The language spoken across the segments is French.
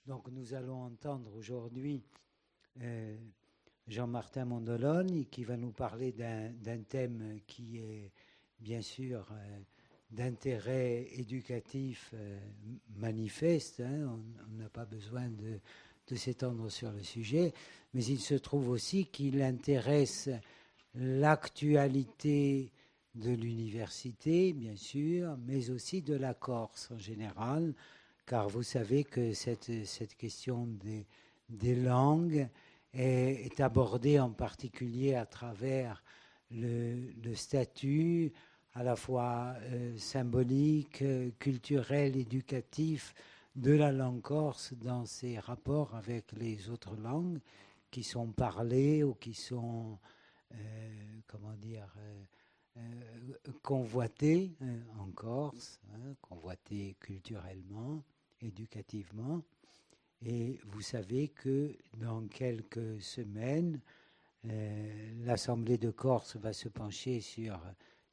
Donc nous allons entendre aujourd'hui Jean-Martin Mondoloni qui va nous parler d'un thème qui est bien sûr d'intérêt éducatif manifeste. On n'a pas besoin de s'étendre sur le sujet, mais il se trouve aussi qu'il intéresse l'actualité de l'université, bien sûr, mais aussi de la Corse en général, car vous savez que cette question des langues est abordée en particulier à travers le statut à la fois symbolique, culturel, éducatif de la langue corse dans ses rapports avec les autres langues qui sont parlées ou qui sont, convoitées en Corse, convoitées culturellement, éducativement. Et vous savez que dans quelques semaines, l'Assemblée de Corse va se pencher sur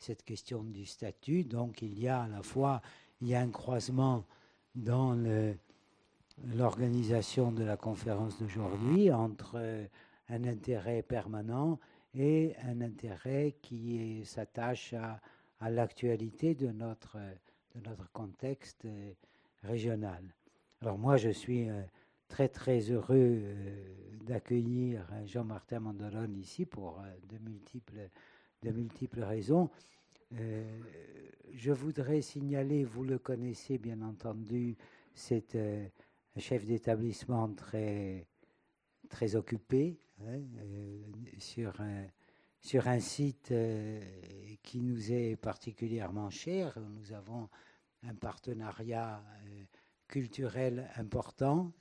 cette question du statut. Donc il y a à la fois un croisement dans l'organisation de la conférence d'aujourd'hui entre un intérêt permanent et un intérêt qui s'attache à l'actualité de notre contexte régional. Alors moi, je suis très très heureux d'accueillir Jean-Martin Mondoloni ici pour de multiples raisons. Je voudrais signaler, vous le connaissez bien entendu, c'est un chef d'établissement très, très occupé sur un site qui nous est particulièrement cher. Nous avons un partenariat culturel important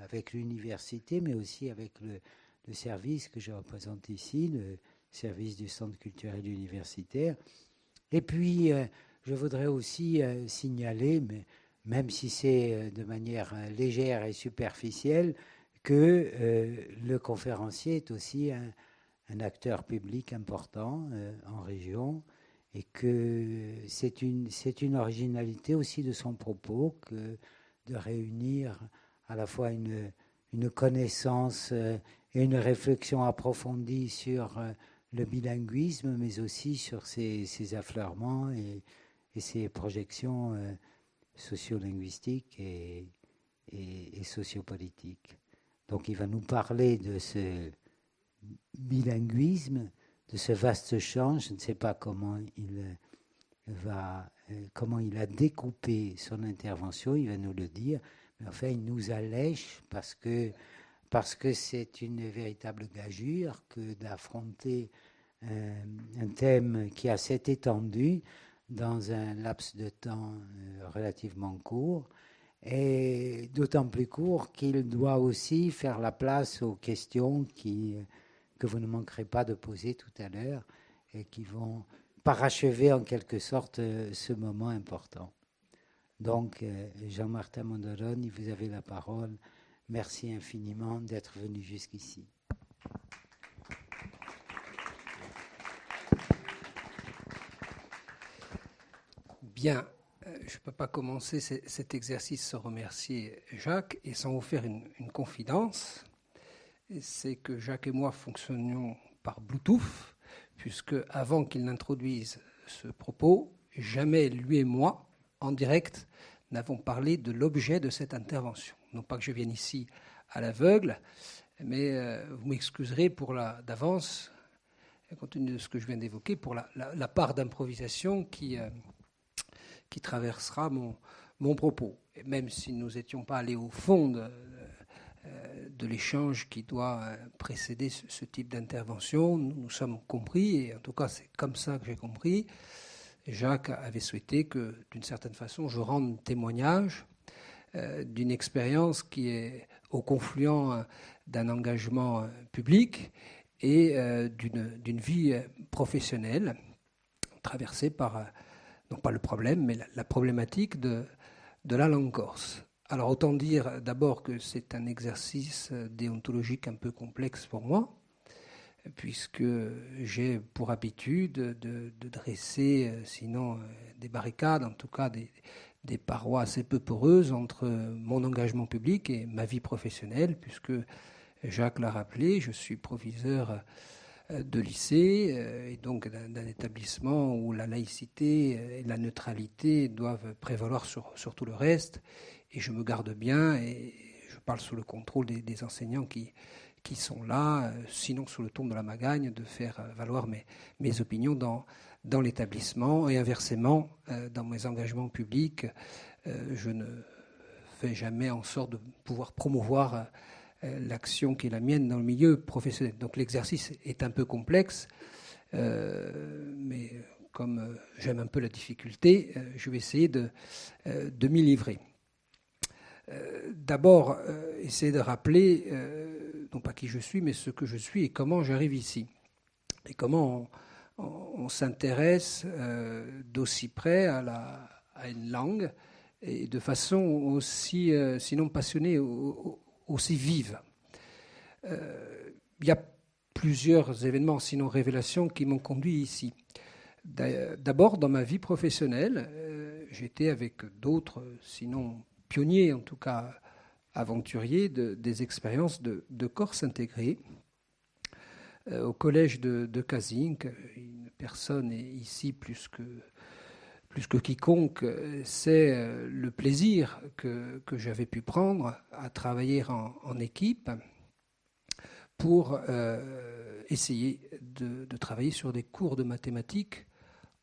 avec l'université, mais aussi avec le service que je représente ici, le service du Centre culturel universitaire. Et puis, je voudrais aussi signaler, mais même si c'est de manière légère et superficielle, que le conférencier est aussi un acteur public important en région et que c'est une originalité aussi de son propos que de réunir à la fois une connaissance et une réflexion approfondie sur le bilinguisme, mais aussi sur ses affleurements et ses projections sociolinguistiques et sociopolitiques. Donc il va nous parler de ce bilinguisme, de ce vaste champ. Je ne sais pas comment il a découpé son intervention, il va nous le dire, mais enfin il nous allège parce que c'est une véritable gageure que d'affronter un thème qui a cette étendue dans un laps de temps relativement court, et d'autant plus court qu'il doit aussi faire la place aux questions que vous ne manquerez pas de poser tout à l'heure et qui vont parachever en quelque sorte ce moment important. Donc, Jean-Martin Mondoloni, vous avez la parole. Merci infiniment d'être venu jusqu'ici. Bien, je ne peux pas commencer cet exercice sans remercier Jacques et sans vous faire une confidence. C'est que Jacques et moi fonctionnions par Bluetooth, puisque avant qu'il n'introduise ce propos, jamais lui et moi, en direct, n'avons parlé de l'objet de cette intervention. Non pas que je vienne ici à l'aveugle, mais vous m'excuserez d'avance, compte tenu de ce que je viens d'évoquer, pour la part d'improvisation qui traversera mon propos. Et même si nous n'étions pas allés au fond de l'échange qui doit précéder ce type d'intervention, nous sommes compris, et en tout cas c'est comme ça que j'ai compris. Jacques avait souhaité que, d'une certaine façon, je rende témoignage d'une expérience qui est au confluent d'un engagement public et d'une vie professionnelle traversée par, non pas le problème, mais la problématique de la langue corse. Alors autant dire d'abord que c'est un exercice déontologique un peu complexe pour moi, puisque j'ai pour habitude de dresser, sinon des barricades, en tout cas des parois assez peu poreuses entre mon engagement public et ma vie professionnelle, puisque Jacques l'a rappelé, je suis proviseur de lycée et donc d'un établissement où la laïcité et la neutralité doivent prévaloir sur tout le reste. Et je me garde bien, et je parle sous le contrôle des enseignants qui sont là, sinon sous le ton de la magagne, de faire valoir mes opinions dans l'établissement. Et inversement, dans mes engagements publics, je ne fais jamais en sorte de pouvoir promouvoir l'action qui est la mienne dans le milieu professionnel. Donc l'exercice est un peu complexe, mais comme j'aime un peu la difficulté, je vais essayer de m'y livrer. D'abord, essayer de rappeler, non pas qui je suis, mais ce que je suis et comment j'arrive ici. Et comment on s'intéresse d'aussi près à une langue, et de façon aussi, sinon passionnée, aussi vive. Il y a plusieurs événements, sinon révélations, qui m'ont conduit ici. D'abord, dans ma vie professionnelle, j'étais avec d'autres, sinon pionniers, en tout cas aventuriers, des expériences de Corse intégrée. Au collège de Cazinc, une personne ici plus que quiconque sait le plaisir que j'avais pu prendre à travailler en équipe pour essayer de travailler sur des cours de mathématiques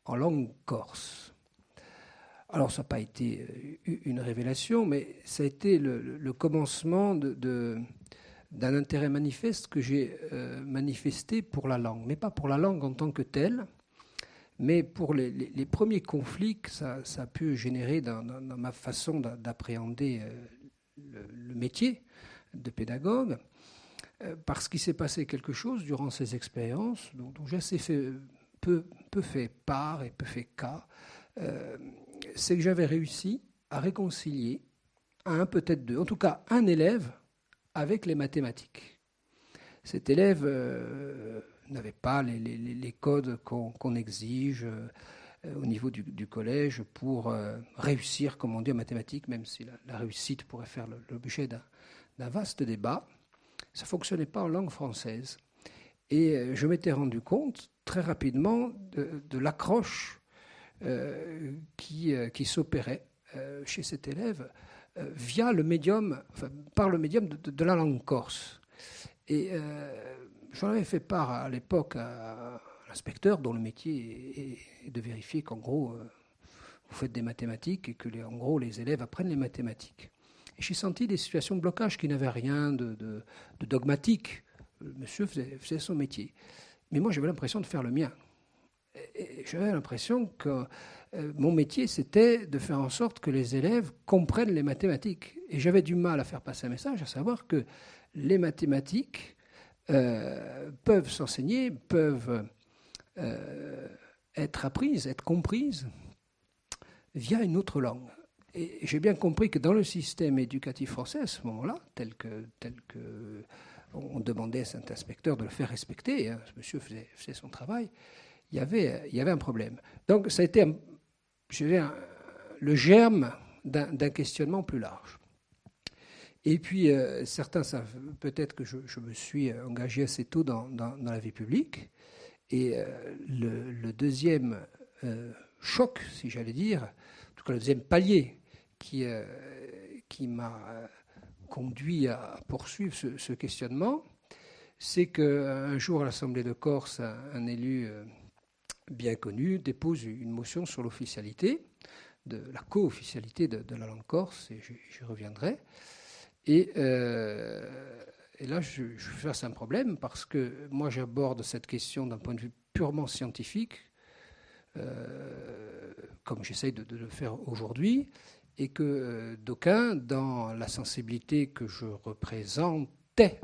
en langue corse. Alors, ça n'a pas été une révélation, mais ça a été le commencement d'un intérêt manifeste que j'ai manifesté pour la langue, mais pas pour la langue en tant que telle, mais pour les premiers conflits que ça a pu générer dans ma façon d'appréhender le métier de pédagogue, parce qu'il s'est passé quelque chose durant ces expériences dont j'ai assez peu fait part et peu fait cas, c'est que j'avais réussi à réconcilier peut-être deux, en tout cas un élève avec les mathématiques. Cet élève n'avait pas les codes qu'on exige au niveau du collège pour réussir, comme on dit en mathématiques, même si la réussite pourrait faire l'objet d'un vaste débat. Ça ne fonctionnait pas en langue française. Et je m'étais rendu compte très rapidement de l'accroche qui s'opérait chez cet élève via le médium, par le médium de la langue corse. Et j'en avais fait part à l'époque à l'inspecteur, dont le métier est de vérifier qu'en gros, vous faites des mathématiques et que en gros, les élèves apprennent les mathématiques. Et j'ai senti des situations de blocage qui n'avaient rien de dogmatique. Le monsieur faisait son métier. Mais moi, j'avais l'impression de faire le mien. Et j'avais l'impression que mon métier, c'était de faire en sorte que les élèves comprennent les mathématiques. Et j'avais du mal à faire passer un message, à savoir que les mathématiques peuvent s'enseigner, peuvent être apprises, être comprises via une autre langue. Et j'ai bien compris que dans le système éducatif français, à ce moment-là, tel que on demandait à cet inspecteur de le faire respecter, hein, ce monsieur faisait son travail, il y avait un problème. Donc ça a été le germe d'un questionnement plus large. Et puis certains savent peut-être que je me suis engagé assez tôt dans la vie publique. Et le deuxième choc, si j'allais dire, en tout cas le deuxième palier qui m'a conduit à poursuivre ce questionnement, c'est qu'un jour à l'Assemblée de Corse, un élu bien connu dépose une motion sur l'officialité, de la co-officialité de la langue corse, et j'y reviendrai. Et là, je suis face à un problème, parce que moi, j'aborde cette question d'un point de vue purement scientifique, comme j'essaye de le faire aujourd'hui, et que d'aucuns, dans la sensibilité que je représentais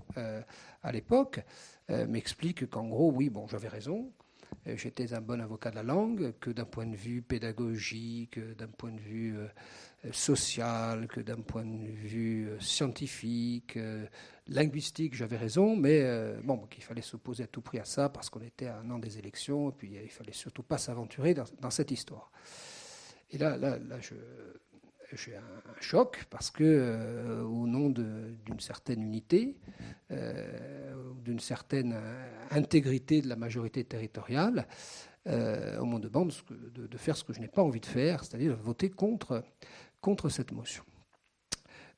à l'époque, m'expliquent qu'en gros, oui, bon, j'avais raison, j'étais un bon avocat de la langue, que d'un point de vue pédagogique, d'un point de vue social, que d'un point de vue scientifique, linguistique, j'avais raison, mais qu'il fallait s'opposer à tout prix à ça, parce qu'on était à un an des élections, et puis il ne fallait surtout pas s'aventurer dans cette histoire. Et là j'ai un choc parce que, au nom d'une certaine unité, d'une certaine intégrité de la majorité territoriale, on me demande de faire ce que je n'ai pas envie de faire, c'est-à-dire voter contre cette motion.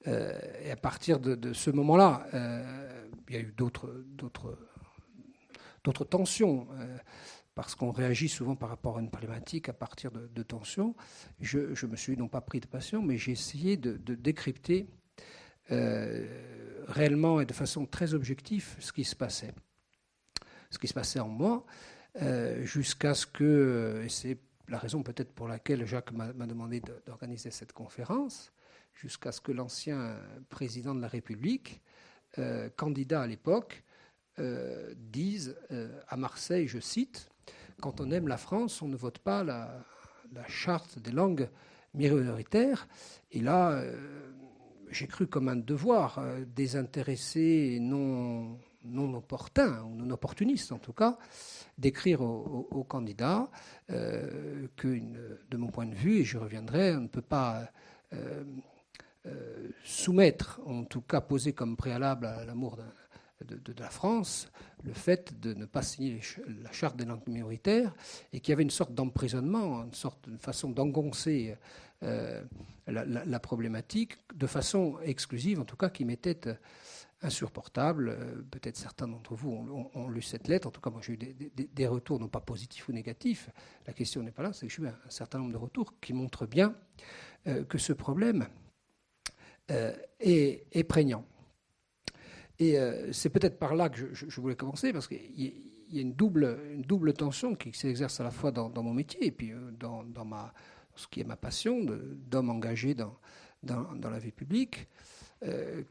Et à partir de ce moment-là, il y a eu d'autres tensions, parce qu'on réagit souvent par rapport à une problématique à partir de tensions. Je me suis non pas pris de passion, mais j'ai essayé de décrypter réellement et de façon très objective ce qui se passait en moi, jusqu'à ce que, et c'est la raison peut-être pour laquelle Jacques m'a demandé d'organiser cette conférence, jusqu'à ce que l'ancien président de la République, candidat à l'époque, dise à Marseille, je cite, « Quand on aime la France, on ne vote pas la charte des langues minoritaires ». Et là, j'ai cru comme un devoir désintéressé, non opportun, ou non opportuniste en tout cas, d'écrire au candidat que, de mon point de vue, et j'y reviendrai, on ne peut pas soumettre, en tout cas poser comme préalable à l'amour de la France, le fait de ne pas signer la charte des langues minoritaires, et qu'il y avait une sorte d'emprisonnement, une façon d'engoncer la problématique de façon exclusive, en tout cas qui m'était insupportable. Peut-être certains d'entre vous ont lu cette lettre. En tout cas, moi j'ai eu des retours, non pas positifs ou négatifs. La question n'est pas là, c'est que j'ai eu un certain nombre de retours qui montrent bien que ce problème est prégnant. Et c'est peut-être par là que je voulais commencer, parce qu'il y a une double tension qui s'exerce à la fois dans mon métier et puis dans ce qui est ma passion d'homme engagé dans la vie publique,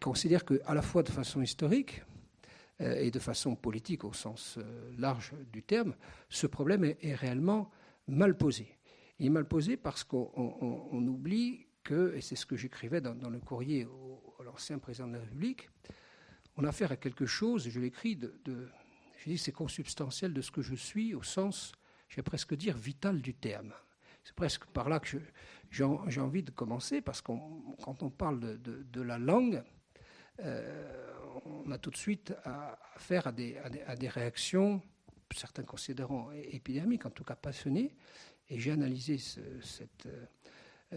considère qu'à la fois de façon historique et de façon politique au sens large du terme, ce problème est réellement mal posé. Il est mal posé parce qu'on oublie que, et c'est ce que j'écrivais dans le courrier à l'ancien président de la République, on a affaire à quelque chose, et je l'écris, je dis c'est consubstantiel de ce que je suis au sens, je vais presque dire, vital du terme. C'est presque par là que j'ai envie de commencer, parce que quand on parle de la langue, on a tout de suite affaire à des réactions, certains considérant épidémiques, en tout cas passionnées, et j'ai analysé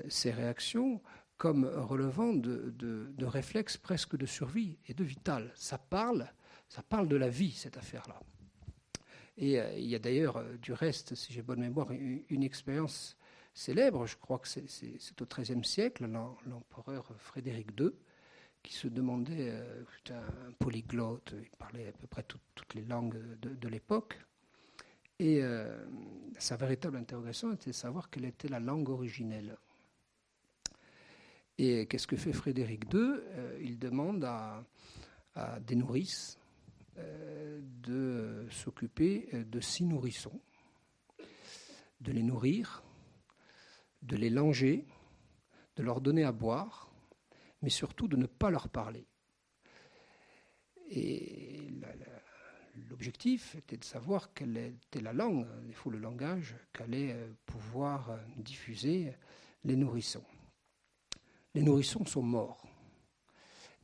ces réactions comme relevant de réflexes presque de survie et de vital. Ça parle de la vie, cette affaire-là. Et il y a d'ailleurs, du reste, si j'ai bonne mémoire, une expérience célèbre, je crois que c'est au XIIIe siècle, l'empereur Frédéric II, qui se demandait, c'était un polyglotte, il parlait à peu près toutes les langues de l'époque, et sa véritable interrogation était de savoir quelle était la langue originelle. Et qu'est-ce que fait Frédéric II ? Il demande à des nourrices de s'occuper de 6 nourrissons, de les nourrir, de les langer, de leur donner à boire, mais surtout de ne pas leur parler. Et l'objectif était de savoir quelle était la langue, il faut le langage, qu'allaient pouvoir diffuser les nourrissons. Les nourrissons sont morts.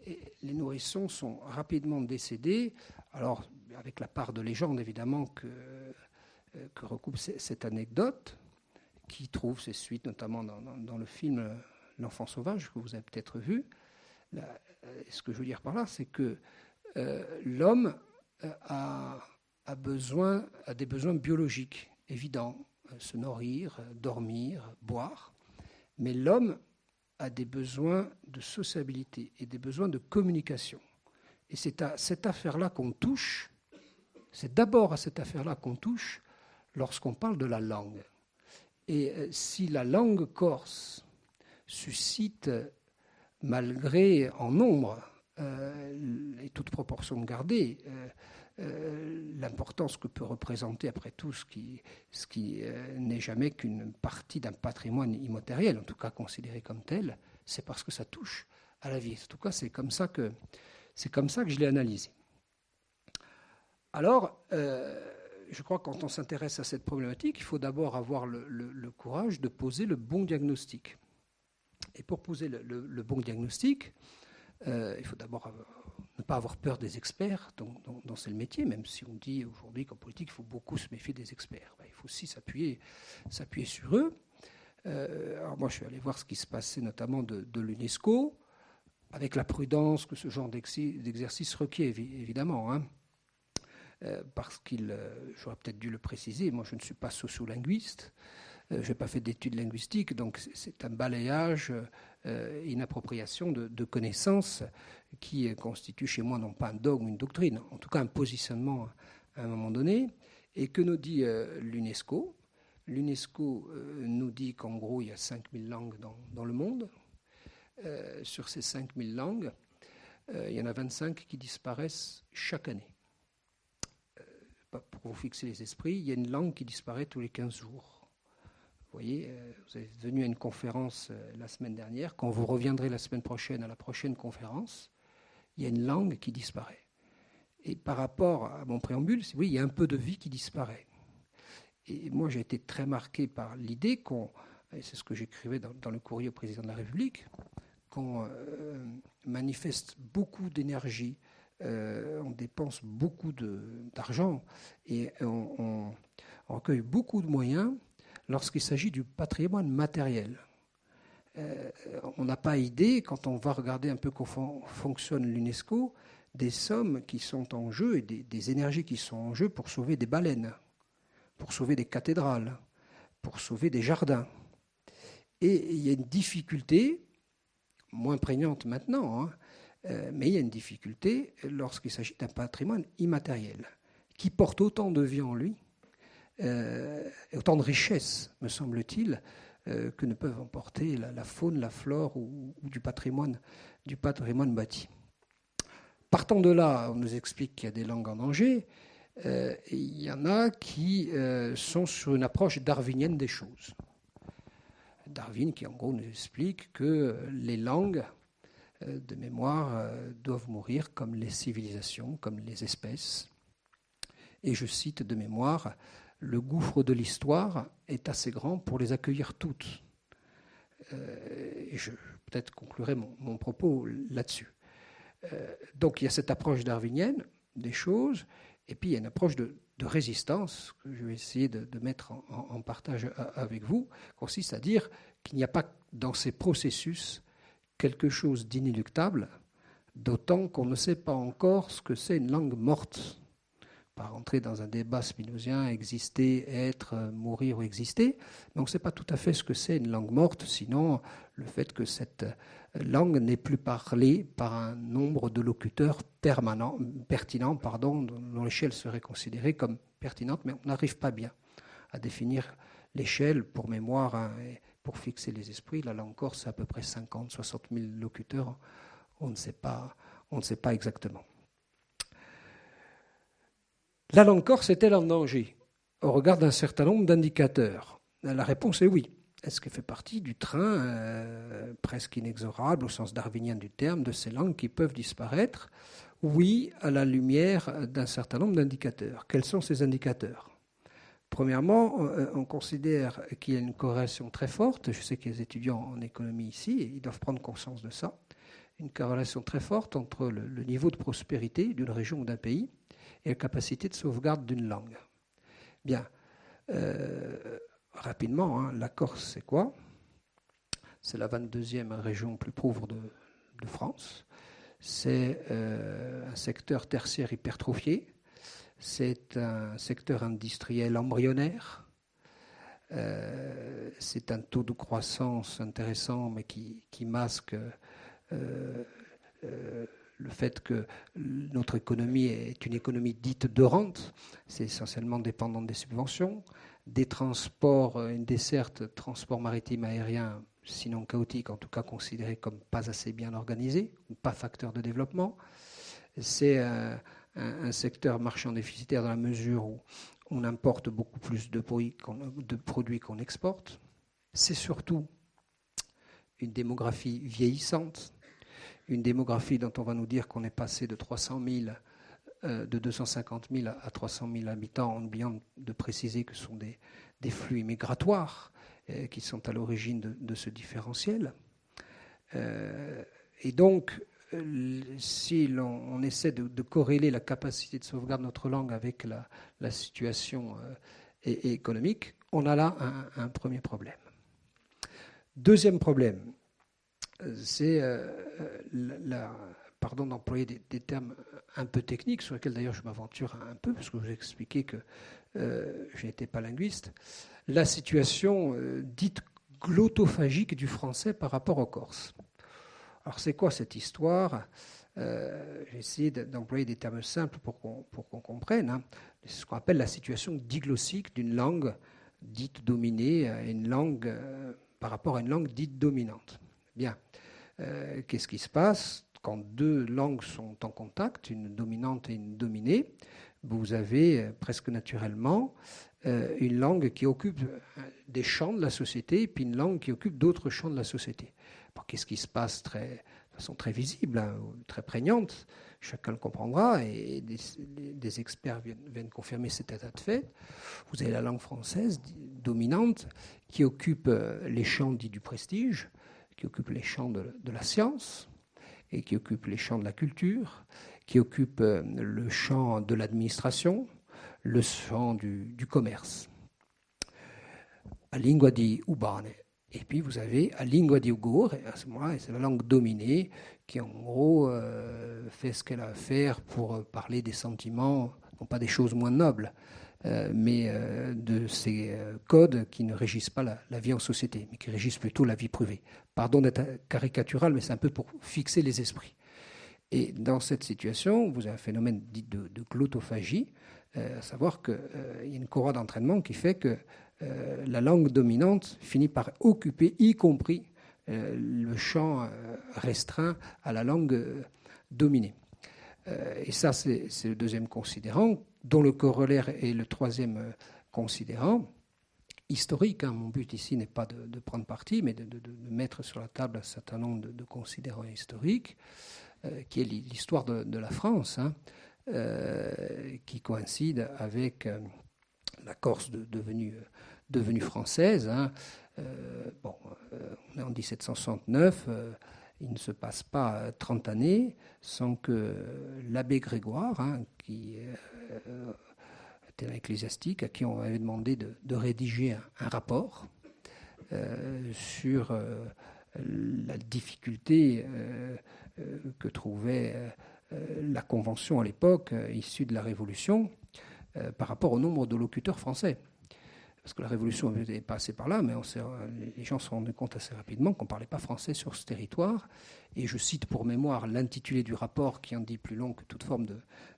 Et les nourrissons sont rapidement décédés, alors avec la part de légende évidemment que recoupe cette anecdote, qui trouve ses suites notamment dans le film L'Enfant sauvage, que vous avez peut-être vu. Ce que je veux dire par là, c'est que l'homme a des besoins biologiques évidents, se nourrir, dormir, boire, mais l'homme a des besoins de sociabilité et des besoins de communication. Et c'est à cette affaire-là qu'on touche, c'est d'abord à cette affaire-là qu'on touche lorsqu'on parle de la langue. Et si la langue corse suscite, malgré en nombre, et toute proportion gardée, l'importance que peut représenter après tout ce qui n'est jamais qu'une partie d'un patrimoine immatériel, en tout cas considéré comme tel, c'est parce que ça touche à la vie. En tout cas, c'est comme ça que je l'ai analysé. Alors, je crois que quand on s'intéresse à cette problématique, il faut d'abord avoir le courage de poser le bon diagnostic. Et pour poser le bon diagnostic, il faut d'abord ne pas avoir peur des experts, dont c'est le métier, même si on dit aujourd'hui qu'en politique, il faut beaucoup se méfier des experts. Il faut aussi s'appuyer sur eux. Alors moi, je suis allé voir ce qui se passait notamment de l'UNESCO, avec la prudence que ce genre d'exercice requiert, évidemment. Hein. Parce j'aurais peut-être dû le préciser, moi je ne suis pas sociolinguiste, je n'ai pas fait d'études linguistiques, donc c'est un balayage, une appropriation de connaissances qui constitue chez moi non pas un dogme, une doctrine, en tout cas un positionnement à un moment donné. Et que nous dit l'UNESCO ? L'UNESCO nous dit qu'en gros il y a 5000 langues dans le monde. Sur ces 5000 langues, il y en a 25 qui disparaissent chaque année. Pour vous fixer les esprits, il y a une langue qui disparaît tous les 15 jours. Vous voyez, vous êtes venu à une conférence la semaine dernière. Quand vous reviendrez la semaine prochaine à la prochaine conférence, il y a une langue qui disparaît. Et par rapport à mon préambule, oui, il y a un peu de vie qui disparaît. Et moi, j'ai été très marqué par l'idée et c'est ce que j'écrivais dans le courrier au président de la République, qu'on manifeste beaucoup d'énergie, on dépense beaucoup d'argent et on recueille beaucoup de moyens lorsqu'il s'agit du patrimoine matériel. On n'a pas idée, quand on va regarder un peu comment fonctionne l'UNESCO, des sommes qui sont en jeu et des énergies qui sont en jeu pour sauver des baleines, pour sauver des cathédrales, pour sauver des jardins. Et il y a une difficulté, moins prégnante maintenant, hein, mais il y a une difficulté lorsqu'il s'agit d'un patrimoine immatériel qui porte autant de vie en lui, et autant de richesses, me semble-t-il, que ne peuvent emporter la faune, la flore ou du patrimoine bâti. Partant de là, on nous explique qu'il y a des langues en danger. Il y en a qui sont sur une approche darwinienne des choses. Darwin qui en gros nous explique que les langues de mémoire doivent mourir comme les civilisations, comme les espèces. Et je cite de mémoire, le gouffre de l'histoire est assez grand pour les accueillir toutes. Et je peut-être conclurai mon propos là-dessus. Donc il y a cette approche darwinienne des choses, et puis il y a une approche de résistance que je vais essayer de mettre en partage avec vous, consiste à dire qu'il n'y a pas dans ces processus quelque chose d'inéluctable, d'autant qu'on ne sait pas encore ce que c'est une langue morte. Pas rentrer dans un débat spinozien, exister, être, mourir ou exister, mais on ne sait pas tout à fait ce que c'est une langue morte, sinon le fait que cette langue n'est plus parlée par un nombre de locuteurs pertinents, dont l'échelle serait considérée comme pertinente, mais on n'arrive pas bien à définir l'échelle pour mémoire, hein, et pour fixer les esprits. Là encore, c'est à peu près 50, 60 000 locuteurs, on ne sait pas exactement. La langue corse est-elle en danger au regard d'un certain nombre d'indicateurs ? La réponse est oui. Est-ce qu'elle fait partie du train presque inexorable, au sens darwinien du terme, de ces langues qui peuvent disparaître ? Oui, à la lumière d'un certain nombre d'indicateurs. Quels sont ces indicateurs ? Premièrement, on considère qu'il y a une corrélation très forte. Je sais qu'il y a des étudiants en économie ici, et ils doivent prendre conscience de ça. Une corrélation très forte entre le niveau de prospérité d'une région ou d'un pays et la capacité de sauvegarde d'une langue. Bien, rapidement, hein, la Corse, c'est quoi ? C'est la 22e région plus pauvre de France. C'est un secteur tertiaire hypertrophié. C'est un secteur industriel embryonnaire. C'est un taux de croissance intéressant, mais qui masque le fait que notre économie est une économie dite de rente. C'est essentiellement dépendant des subventions, des transports, une desserte transport maritime aérien, sinon chaotique, en tout cas considéré comme pas assez bien organisé, ou pas facteur de développement. C'est un secteur marchand déficitaire dans la mesure où on importe beaucoup plus de produits qu'on exporte. C'est surtout une démographie vieillissante, une démographie dont on va nous dire qu'on est passé de 250 000 à 300 000 habitants, en oubliant de préciser que ce sont des flux migratoires qui sont à l'origine de ce différentiel. Et donc, si on essaie de corréler la capacité de sauvegarde de notre langue avec la situation économique, on a là un premier problème. Deuxième problème, c'est, pardon d'employer des termes un peu techniques, sur lesquels d'ailleurs je m'aventure un peu, parce que je vous ai expliqué que je n'étais pas linguiste, la situation dite glottophagique du français par rapport au corse. Alors c'est quoi cette histoire ? J'ai essayé d'employer des termes simples pour qu'on comprenne. Hein. C'est ce qu'on appelle la situation diglossique d'une langue dite dominée à une langue, par rapport à une langue dite dominante. Bien. Qu'est-ce qui se passe quand deux langues sont en contact, une dominante et une dominée ? Vous avez presque naturellement une langue qui occupe des champs de la société et puis une langue qui occupe d'autres champs de la société. Bon, qu'est-ce qui se passe de façon très visible, hein, très prégnante, chacun le comprendra, et des experts viennent confirmer cet état de fait. Vous avez la langue française dominante qui occupe les champs dits du prestige, qui occupe les champs de la science, et qui occupe les champs de la culture, qui occupe le champ de l'administration, le champ du commerce. La lingua di Ubane. Et puis vous avez la lingua di Ugur, et à ce moment-là, c'est la langue dominée qui en gros fait ce qu'elle a à faire pour parler des sentiments, non pas des choses moins nobles, mais de ces codes qui ne régissent pas la vie en société, mais qui régissent plutôt la vie privée. Pardon d'être caricatural, mais c'est un peu pour fixer les esprits. Et dans cette situation, vous avez un phénomène dit de glottophagie, à savoir qu'il y a une courroie d'entraînement qui fait que la langue dominante finit par occuper, y compris le champ restreint à la langue dominée. Et ça, c'est le deuxième considérant, dont le corollaire est le troisième considérant, historique. Hein. Mon but ici n'est pas de prendre parti, mais de mettre sur la table un certain nombre de considérants historiques, qui est l'histoire de la France, hein, qui coïncide avec la Corse devenue française. Hein. On est en 1769, il ne se passe pas 30 années sans que l'abbé Grégoire, hein, qui était un ecclésiastique, à qui on avait demandé de rédiger un rapport sur la difficulté que trouvait la Convention à l'époque, issue de la Révolution, par rapport au nombre de locuteurs français. Parce que la Révolution est passée par là, mais les gens se sont rendus compte assez rapidement qu'on ne parlait pas français sur ce territoire. Et je cite pour mémoire l'intitulé du rapport, qui en dit plus long que toute forme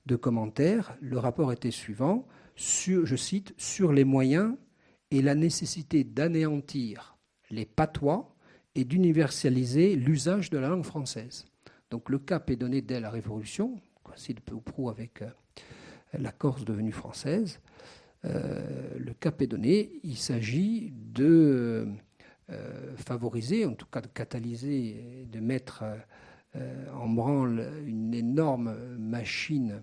de commentaire. Le rapport était suivant, je cite, « sur les moyens et la nécessité d'anéantir les patois et d'universaliser l'usage de la langue française ». Donc le cap est donné dès la Révolution, coïncide peu ou prou avec la Corse devenue française. Le cap est donné, il s'agit de favoriser, en tout cas de catalyser, de mettre en branle une énorme machine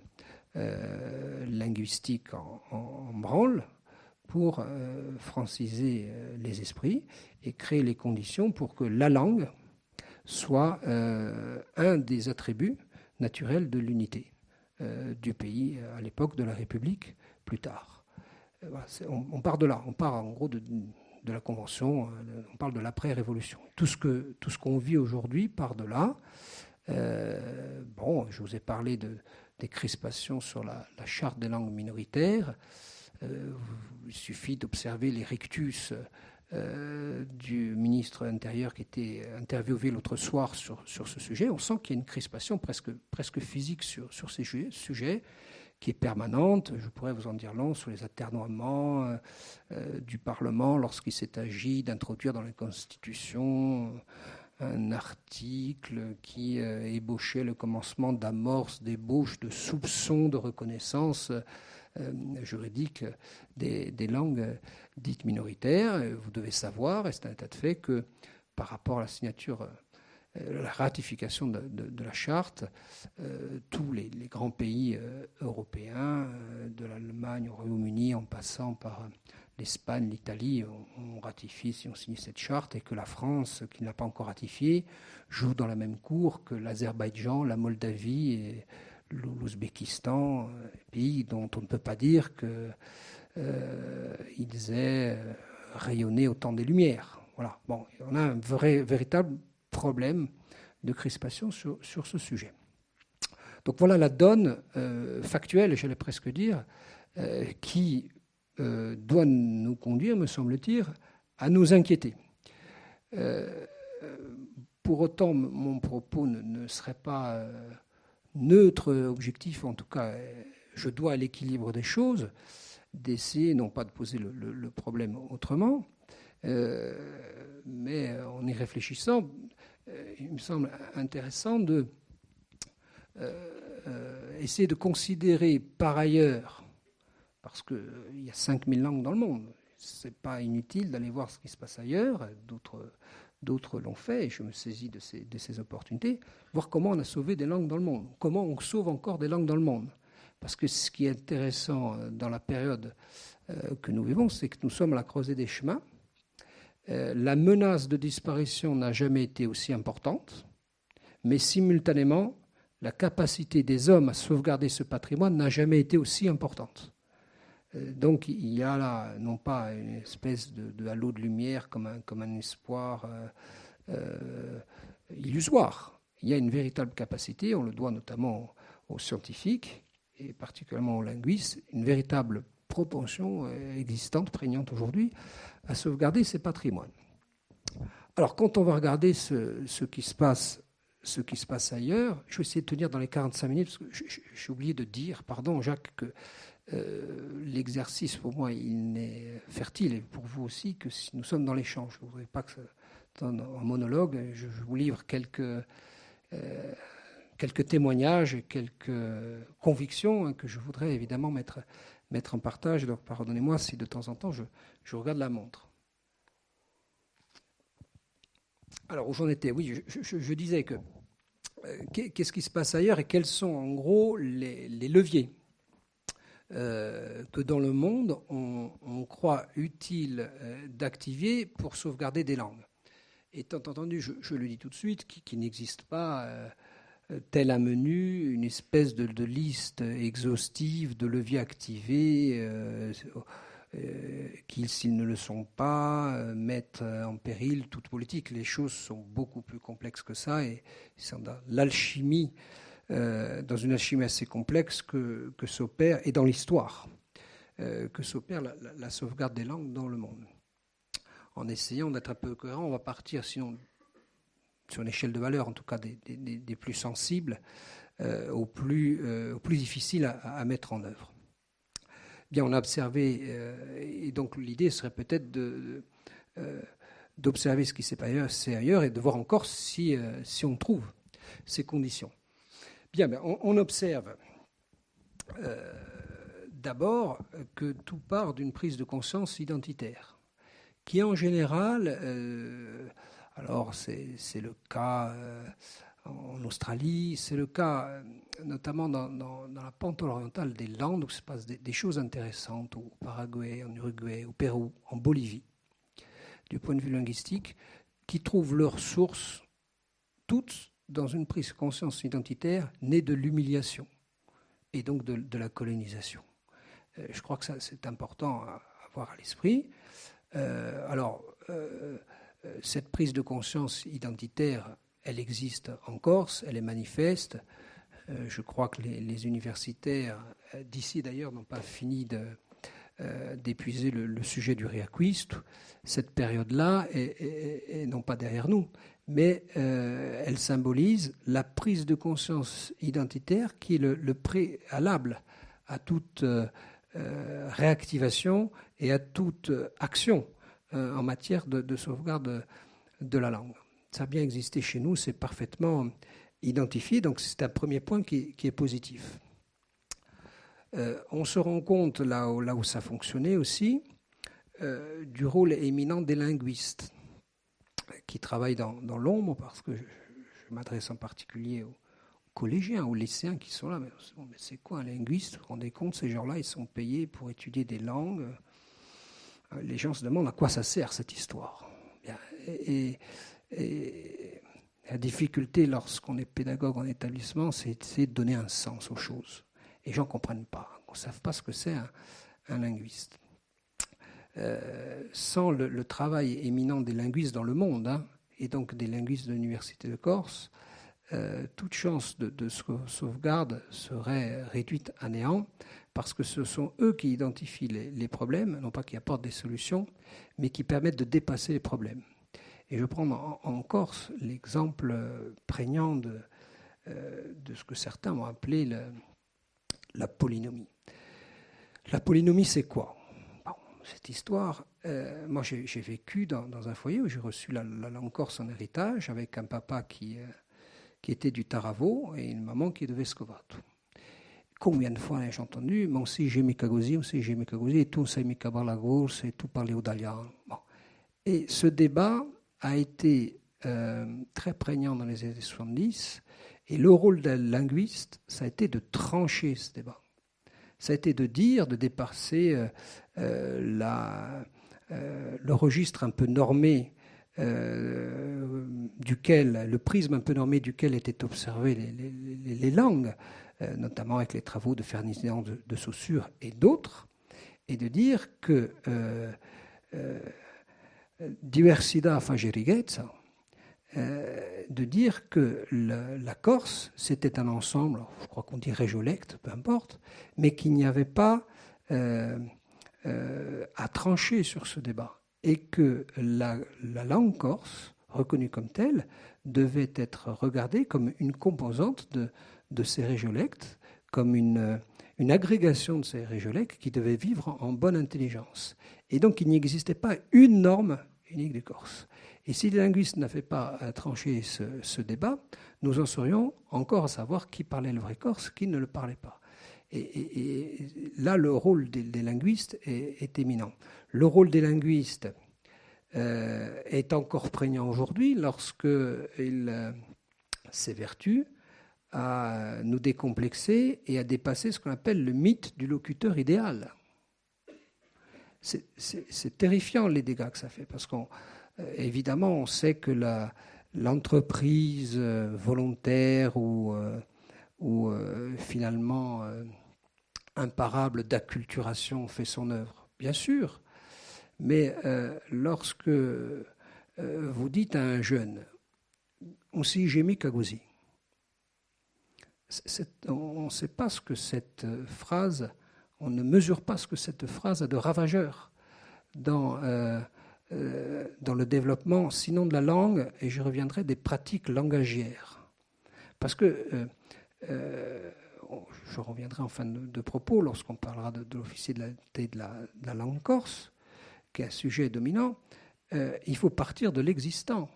linguistique en branle pour franciser les esprits et créer les conditions pour que la langue soit un des attributs naturels de l'unité du pays à l'époque de la République plus tard. Voilà, on part de là, on part en gros de la Convention, on parle de l'après-révolution. Tout ce qu'on vit aujourd'hui part de là. Je vous ai parlé des crispations sur la charte des langues minoritaires. Il suffit d'observer les rictus du ministre intérieur qui était interviewé l'autre soir sur ce sujet. On sent qu'il y a une crispation presque physique sur ces sujets, qui est permanente. Je pourrais vous en dire long sur les atermoiements du Parlement lorsqu'il s'est agi d'introduire dans la Constitution un article qui ébauchait le commencement d'amorce, d'ébauche, de soupçons de reconnaissance juridique des langues dites minoritaires. Vous devez savoir, et c'est un état de fait, que par rapport à la signature, la ratification de la charte, tous les grands pays européens, de l'Allemagne au Royaume-Uni, en passant par l'Espagne, l'Italie ont ratifié, si on signe cette charte, et que la France, qui n'a pas encore ratifié, joue dans la même cour que l'Azerbaïdjan, la Moldavie et l'Ouzbékistan, pays dont on ne peut pas dire qu'ils aient rayonné au temps des Lumières. Voilà. Bon, on a un véritable problème de crispation sur ce sujet. Donc voilà la donne factuelle, j'allais presque dire, qui doit nous conduire, me semble-t-il, à nous inquiéter. Pour autant, mon propos ne serait pas neutre, objectif, en tout cas, je dois à l'équilibre des choses, d'essayer non pas de poser le problème autrement, mais en y réfléchissant, il me semble intéressant de essayer de considérer par ailleurs, parce qu'il y a 5000 langues dans le monde, ce n'est pas inutile d'aller voir ce qui se passe ailleurs, d'autres l'ont fait, et je me saisis de ces opportunités, voir comment on a sauvé des langues dans le monde, comment on sauve encore des langues dans le monde. Parce que ce qui est intéressant dans la période que nous vivons, c'est que nous sommes à la croisée des chemins. La menace de disparition n'a jamais été aussi importante, mais simultanément, la capacité des hommes à sauvegarder ce patrimoine n'a jamais été aussi importante. Donc il y a là, non pas une espèce de halo de lumière comme un espoir illusoire. Il y a une véritable capacité, on le doit notamment aux scientifiques, et particulièrement aux linguistes, une véritable propension existante, prégnante aujourd'hui, à sauvegarder ces patrimoines. Alors, quand on va regarder ce qui se passe ailleurs, je vais essayer de tenir dans les 45 minutes, parce que j'ai oublié de dire, pardon Jacques, que l'exercice, pour moi, il est fertile, et pour vous aussi, que si nous sommes dans l'échange. Je ne voudrais pas que en monologue, je vous livre quelques témoignages et quelques convictions que je voudrais évidemment mettre en partage. Donc, pardonnez-moi si de temps en temps je regarde la montre. Alors, où j'en étais? Oui, je disais que qu'est-ce qui se passe ailleurs et quels sont en gros les leviers que dans le monde on croit utile d'activer pour sauvegarder des langues. Étant entendu, je le dis tout de suite, qu'il n'existe pas tel un menu, une espèce de liste exhaustive de leviers activés qui, s'ils ne le sont pas, mettent en péril toute politique. Les choses sont beaucoup plus complexes que ça, et c'est dans l'alchimie, dans une alchimie assez complexe que s'opère, et dans l'histoire, que s'opère la sauvegarde des langues dans le monde. En essayant d'être un peu cohérent, on va partir, sinon, sur une échelle de valeur, en tout cas des plus sensibles, aux plus difficiles à mettre en œuvre. Bien, on a observé, et donc l'idée serait peut-être d'observer ce qui s'est passé ailleurs et de voir encore si on trouve ces conditions. Bien, on observe d'abord que tout part d'une prise de conscience identitaire, qui en général, alors c'est le cas en Australie, c'est le cas notamment dans la pente orientale des Landes, où se passent des choses intéressantes, au Paraguay, en Uruguay, au Pérou, en Bolivie, du point de vue linguistique, qui trouvent leur source toutes dans une prise de conscience identitaire née de l'humiliation et donc de la colonisation. Je crois que ça, c'est important à avoir à l'esprit. Cette prise de conscience identitaire, elle existe en Corse, elle est manifeste. Je crois que les universitaires d'ici d'ailleurs n'ont pas fini d'épuiser le sujet du reacquist. Cette période-là est non pas derrière nous, mais elle symbolise la prise de conscience identitaire qui est le préalable à toute réactivation et à toute action en matière de sauvegarde de la langue. Ça a bien existé chez nous, c'est parfaitement identifié, donc c'est un premier point qui est positif. On se rend compte, là où ça fonctionnait aussi, du rôle éminent des linguistes qui travaillent dans l'ombre, parce que je m'adresse en particulier aux collégiens, aux lycéens qui sont là. Mais c'est quoi un linguiste? Vous vous rendez compte, ces gens-là, ils sont payés pour étudier des langues. les gens se demandent à quoi ça sert cette histoire. Et la difficulté lorsqu'on est pédagogue en établissement, c'est de donner un sens aux choses. Et les gens ne comprennent pas, ne savent pas ce que c'est un linguiste. Sans le travail éminent des linguistes dans le monde, et donc des linguistes de l'Université de Corse, toute chance de sauvegarde serait réduite à néant, parce que ce sont eux qui identifient les problèmes, non pas qui apportent des solutions, mais qui permettent de dépasser les problèmes. Et je prends en Corse l'exemple prégnant de ce que certains ont appelé la polynomie. La polynomie, c'est quoi ? Cette histoire, moi j'ai vécu dans un foyer où j'ai reçu la langue corse en héritage avec un papa qui était du Taravo et une maman qui est de Vescovato. Combien de fois j'ai entendu, mais aussi j'ai mis Kagosi, et tout ça mis Kabalagos, et tout parler au Dalian. Bon. Et ce débat a été très prégnant dans les années 70, et le rôle d'un linguiste, ça a été de trancher ce débat. Ça a été de dépasser le registre un peu normé le prisme un peu normé duquel étaient observées les langues, notamment avec les travaux de Ferdinand de Saussure et d'autres, et de dire que diversità fa riquezza, de dire que la Corse, c'était un ensemble, je crois qu'on dit régiolecte, peu importe, mais qu'il n'y avait pas à trancher sur ce débat, et que la langue corse, reconnue comme telle, devait être regardée comme une composante de ces régiolectes, comme une agrégation de ces régiolectes qui devaient vivre en bonne intelligence. Et donc il n'existait pas une norme unique des Corses. Et si les linguistes n'avaient pas tranché ce débat, nous en serions encore à savoir qui parlait le vrai corse, qui ne le parlait pas. Et là, le rôle des linguistes est éminent. Le rôle des linguistes est encore prégnant aujourd'hui lorsqu'il s'évertue à nous décomplexer et à dépasser ce qu'on appelle le mythe du locuteur idéal. C'est terrifiant les dégâts que ça fait, parce qu'évidemment, on sait que l'entreprise volontaire ou finalement imparable d'acculturation fait son œuvre, bien sûr. Mais lorsque vous dites à un jeune « on s'y gémit Kagosi », on ne sait pas ce que cette phrase, on ne mesure pas ce que cette phrase a de ravageur dans le développement, sinon de la langue, et je reviendrai des pratiques langagières. Parce que, je reviendrai en fin de propos lorsqu'on parlera de l'officier de la langue corse, qui est un sujet dominant, il faut partir de l'existant.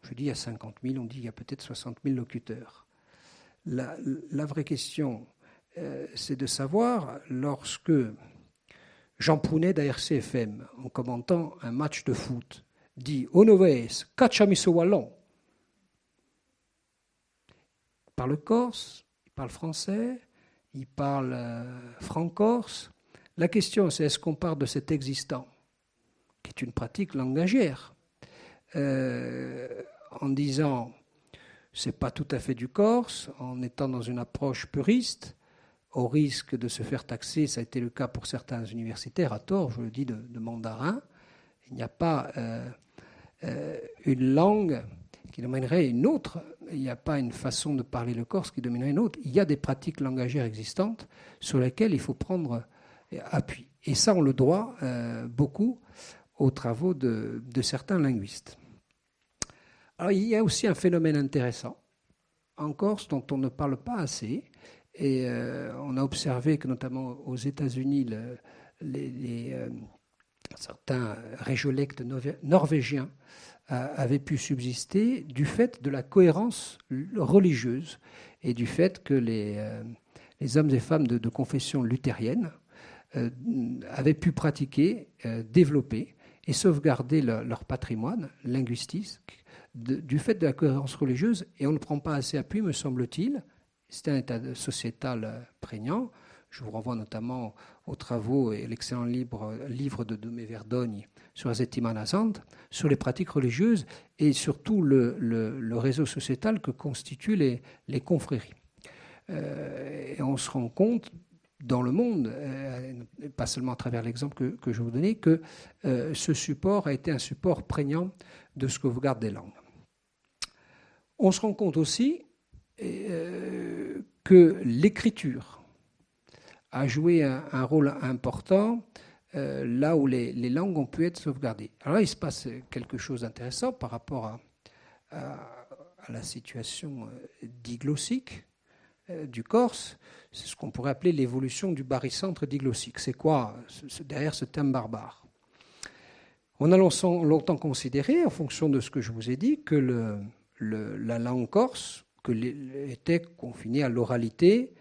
Je dis il y a 50 000, on dit il y a peut-être 60 000 locuteurs. La vraie question, c'est de savoir, lorsque Jean Prounet d'ARCFM, en commentant un match de foot, dit « Onoves, cacciami ce wallon ». Il parle corse, il parle français, il parle franc-corse. La question, c'est est-ce qu'on part de cet existant, qui est une pratique langagière, en disant c'est pas tout à fait du corse, en étant dans une approche puriste, au risque de se faire taxer, ça a été le cas pour certains universitaires, à tort, je le dis, de mandarin. Il n'y a pas une langue qui dominerait une autre, il n'y a pas une façon de parler le corse qui dominerait une autre. Il y a des pratiques langagières existantes sur lesquelles il faut prendre appui. Et ça, on le doit beaucoup aux travaux de certains linguistes. Alors, il y a aussi un phénomène intéressant en Corse dont on ne parle pas assez, et on a observé que notamment aux États-Unis, certains régiolectes norvégiens avaient pu subsister du fait de la cohérence religieuse et du fait que les hommes et femmes de confession luthérienne avaient pu pratiquer, développer et sauvegarder leur patrimoine linguistique du fait de la cohérence religieuse, et on ne prend pas assez appui, me semble-t-il. C'est un état sociétal prégnant. Je vous renvoie notamment aux travaux et l'excellent livre de Domé Verdogne sur la Settimana Santa, sur les pratiques religieuses et surtout le réseau sociétal que constituent les confréries. Et on se rend compte dans le monde, pas seulement à travers l'exemple que je vous donnais, que ce support a été un support prégnant de sauvegarde des langues. On se rend compte aussi que l'écriture a joué un rôle important là où les langues ont pu être sauvegardées. Alors là, il se passe quelque chose d'intéressant par rapport à la situation diglossique du corse. C'est ce qu'on pourrait appeler l'évolution du barycentre diglossique. C'est quoi derrière ce terme barbare? On a longtemps considéré, en fonction de ce que je vous ai dit, que la langue corse était confinée à l'oralité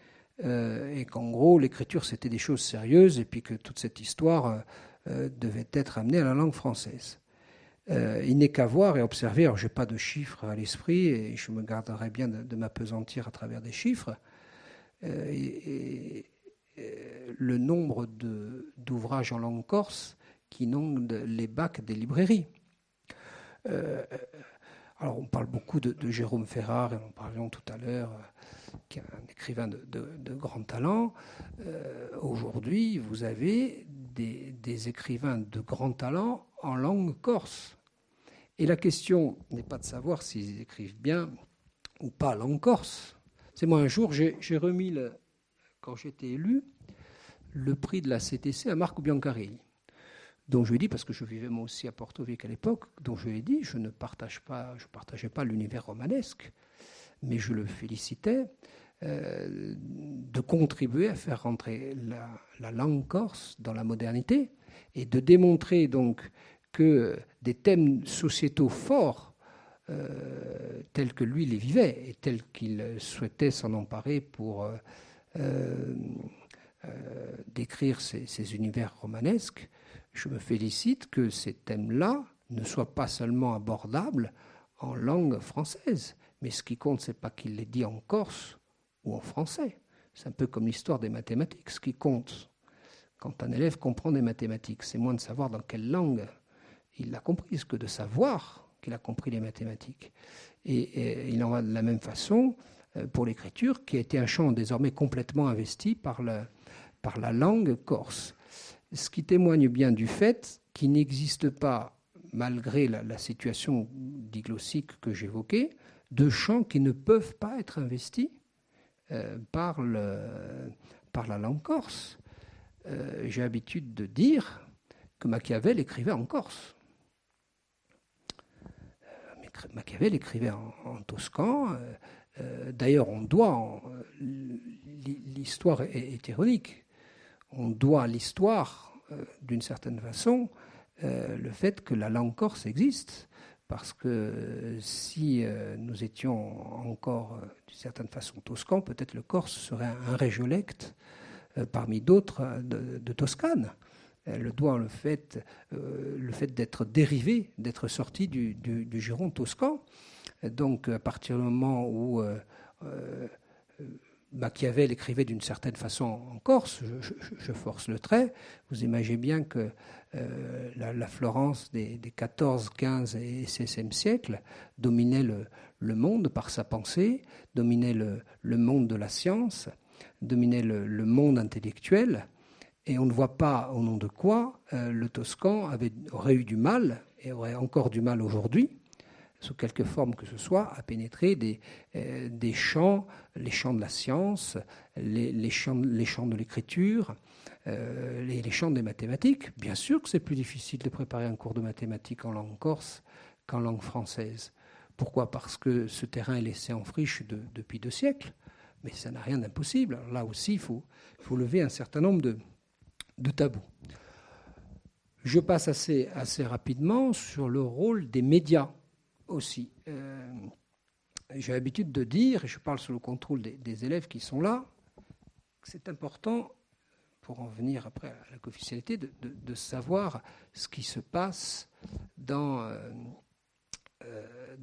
et qu'en gros, l'écriture, c'était des choses sérieuses et puis que toute cette histoire devait être amenée à la langue française. Il n'est qu'à voir et observer, alors je n'ai pas de chiffres à l'esprit et je me garderai bien de m'apesantir à travers des chiffres, le nombre d'ouvrages en langue corse qui inondent les bacs des librairies. Alors on parle beaucoup de Jérôme Ferrare, et en parlions tout à l'heure, qui est un écrivain de grand talent. Aujourd'hui, vous avez des écrivains de grand talent en langue corse. Et la question n'est pas de savoir s'ils écrivent bien ou pas langue corse. C'est moi, un jour, j'ai remis, quand j'étais élu, le prix de la CTC à Marco Biancarelli, dont je lui ai dit, parce que je vivais moi aussi à Porto Vecchio à l'époque, dont je lui ai dit, je ne partageais pas l'univers romanesque, mais je le félicitais de contribuer à faire rentrer la langue corse dans la modernité et de démontrer donc que des thèmes sociétaux forts, tels que lui les vivait et tels qu'il souhaitait s'en emparer pour décrire ces univers romanesques, je me félicite que ces thèmes-là ne soient pas seulement abordables en langue française, mais ce qui compte, c'est pas qu'il les dit en corse ou en français. C'est un peu comme l'histoire des mathématiques. Ce qui compte, quand un élève comprend des mathématiques, c'est moins de savoir dans quelle langue il l'a comprise que de savoir qu'il a compris les mathématiques. Et il en va de la même façon pour l'écriture, qui a été un champ désormais complètement investi par la langue corse. Ce qui témoigne bien du fait qu'il n'existe pas, malgré la situation diglossique que j'évoquais, de champs qui ne peuvent pas être investis par la langue corse. J'ai l'habitude de dire que Machiavel écrivait en corse. Machiavel écrivait en toscan. D'ailleurs, l'histoire est ironique. On doit à l'histoire, d'une certaine façon, le fait que la langue corse existe. Parce que si nous étions encore, d'une certaine façon, toscans, peut-être le corse serait un régiolecte parmi d'autres de Toscane. Le doigt le fait d'être dérivé, d'être sorti du giron toscan. Donc, à partir du moment où Machiavel écrivait d'une certaine façon en corse, je force le trait, vous imaginez bien que la Florence des XIV, XV et XVIe siècles dominait le monde par sa pensée, dominait le monde de la science, dominait le monde intellectuel, et on ne voit pas au nom de quoi le Toscan aurait eu du mal, et aurait encore du mal aujourd'hui, sous quelque forme que ce soit, à pénétrer des champs, les champs de la science, les champs de l'écriture, les champs des mathématiques. Bien sûr que c'est plus difficile de préparer un cours de mathématiques en langue corse qu'en langue française. Pourquoi ? Parce que ce terrain est laissé en friche depuis 2 siècles, mais ça n'a rien d'impossible. Alors là aussi, il faut lever un certain nombre de tabous. Je passe assez rapidement sur le rôle des médias aussi. J'ai l'habitude de dire, et je parle sous le contrôle des élèves qui sont là, que c'est important, pour en venir après à la co-officialité, de savoir ce qui se passe dans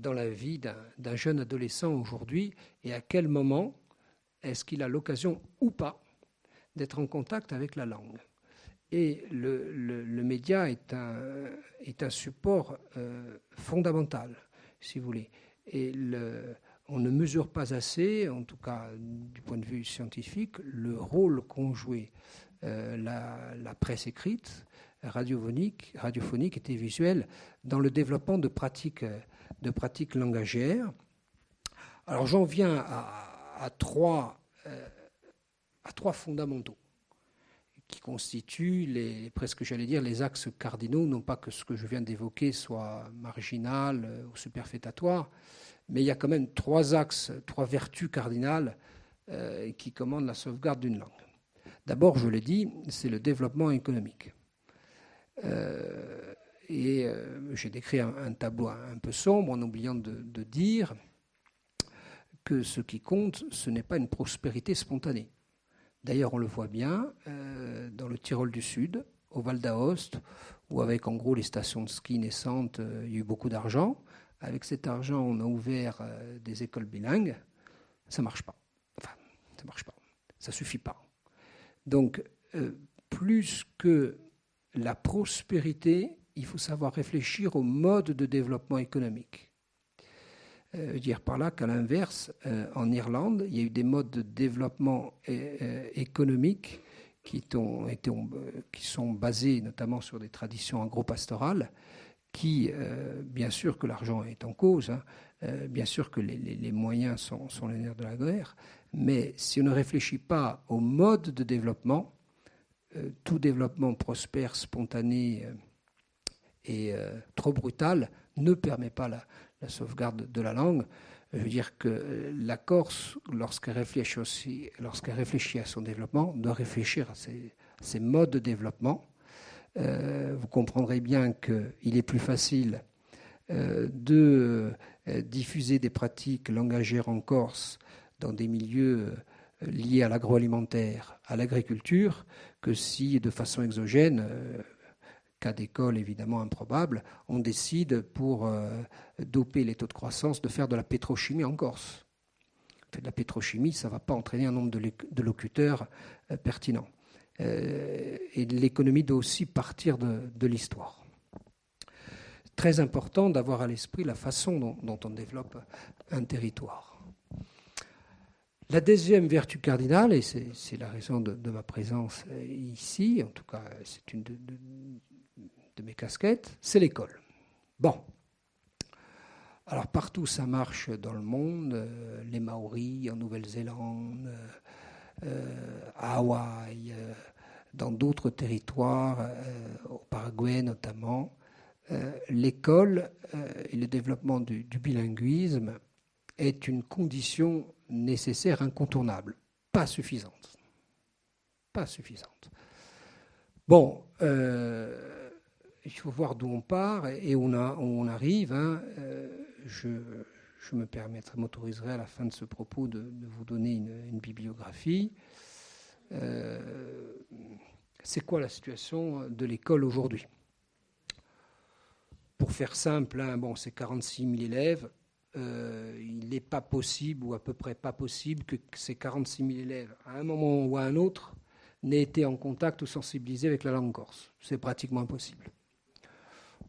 la vie d'un jeune adolescent aujourd'hui et à quel moment est-ce qu'il a l'occasion ou pas d'être en contact avec la langue. Et le média est un support fondamental, si vous voulez. Et on ne mesure pas assez, en tout cas du point de vue scientifique, le rôle qu'ont joué la presse écrite, radiophonique et télévisuelle dans le développement de pratiques langagières. Alors j'en viens à trois fondamentaux qui constituent presque j'allais dire les axes cardinaux, non pas que ce que je viens d'évoquer soit marginal ou superfétatoire, mais il y a quand même trois axes, trois vertus cardinales qui commandent la sauvegarde d'une langue. D'abord, je l'ai dit, c'est le développement économique. J'ai décrit un tableau un peu sombre en oubliant de dire que ce qui compte, ce n'est pas une prospérité spontanée. D'ailleurs, on le voit bien dans le Tyrol du Sud, au Val d'Aoste, où avec en gros les stations de ski naissantes, il y a eu beaucoup d'argent. Avec cet argent, on a ouvert des écoles bilingues. Ça ne marche pas. Enfin, ça ne marche pas. Ça ne suffit pas. Donc, plus que la prospérité, il faut savoir réfléchir au mode de développement économique. Dire par là qu'à l'inverse, en Irlande, il y a eu des modes de développement économique qui sont basés notamment sur des traditions agro-pastorales, qui, bien sûr que l'argent est en cause, bien sûr que les moyens sont les nerfs de la guerre, mais si on ne réfléchit pas au mode de développement, tout développement prospère, spontané et trop brutal ne permet pas la sauvegarde de la langue. Je veux dire que la Corse, lorsqu'elle réfléchit à son développement, doit réfléchir à ses modes de développement. Vous comprendrez bien qu'il est plus facile de diffuser des pratiques langagières en Corse dans des milieux liés à l'agroalimentaire, à l'agriculture, que si, de façon exogène, cas d'école évidemment improbable, on décide pour doper les taux de croissance de faire de la pétrochimie en Corse. De la pétrochimie, ça ne va pas entraîner un nombre de locuteurs pertinents. Et l'économie doit aussi partir de l'histoire. Très important d'avoir à l'esprit la façon dont on développe un territoire. La deuxième vertu cardinale, et c'est la raison de ma présence ici, en tout cas c'est une de mes casquettes, c'est l'école. Bon. Alors partout ça marche dans le monde, les Maoris en Nouvelle-Zélande, à Hawaï, dans d'autres territoires, au Paraguay notamment, l'école et le développement du bilinguisme est une condition nécessaire, incontournable, pas suffisante. Pas suffisante. Bon, il faut voir d'où on part et où on arrive. Je m'autoriserai à la fin de ce propos de vous donner une bibliographie. C'est quoi la situation de l'école aujourd'hui ? Pour faire simple, c'est 46 000 élèves. Il n'est pas possible, ou à peu près pas possible, que ces 46 000 élèves, à un moment ou à un autre, n'aient été en contact ou sensibilisés avec la langue corse. C'est pratiquement impossible.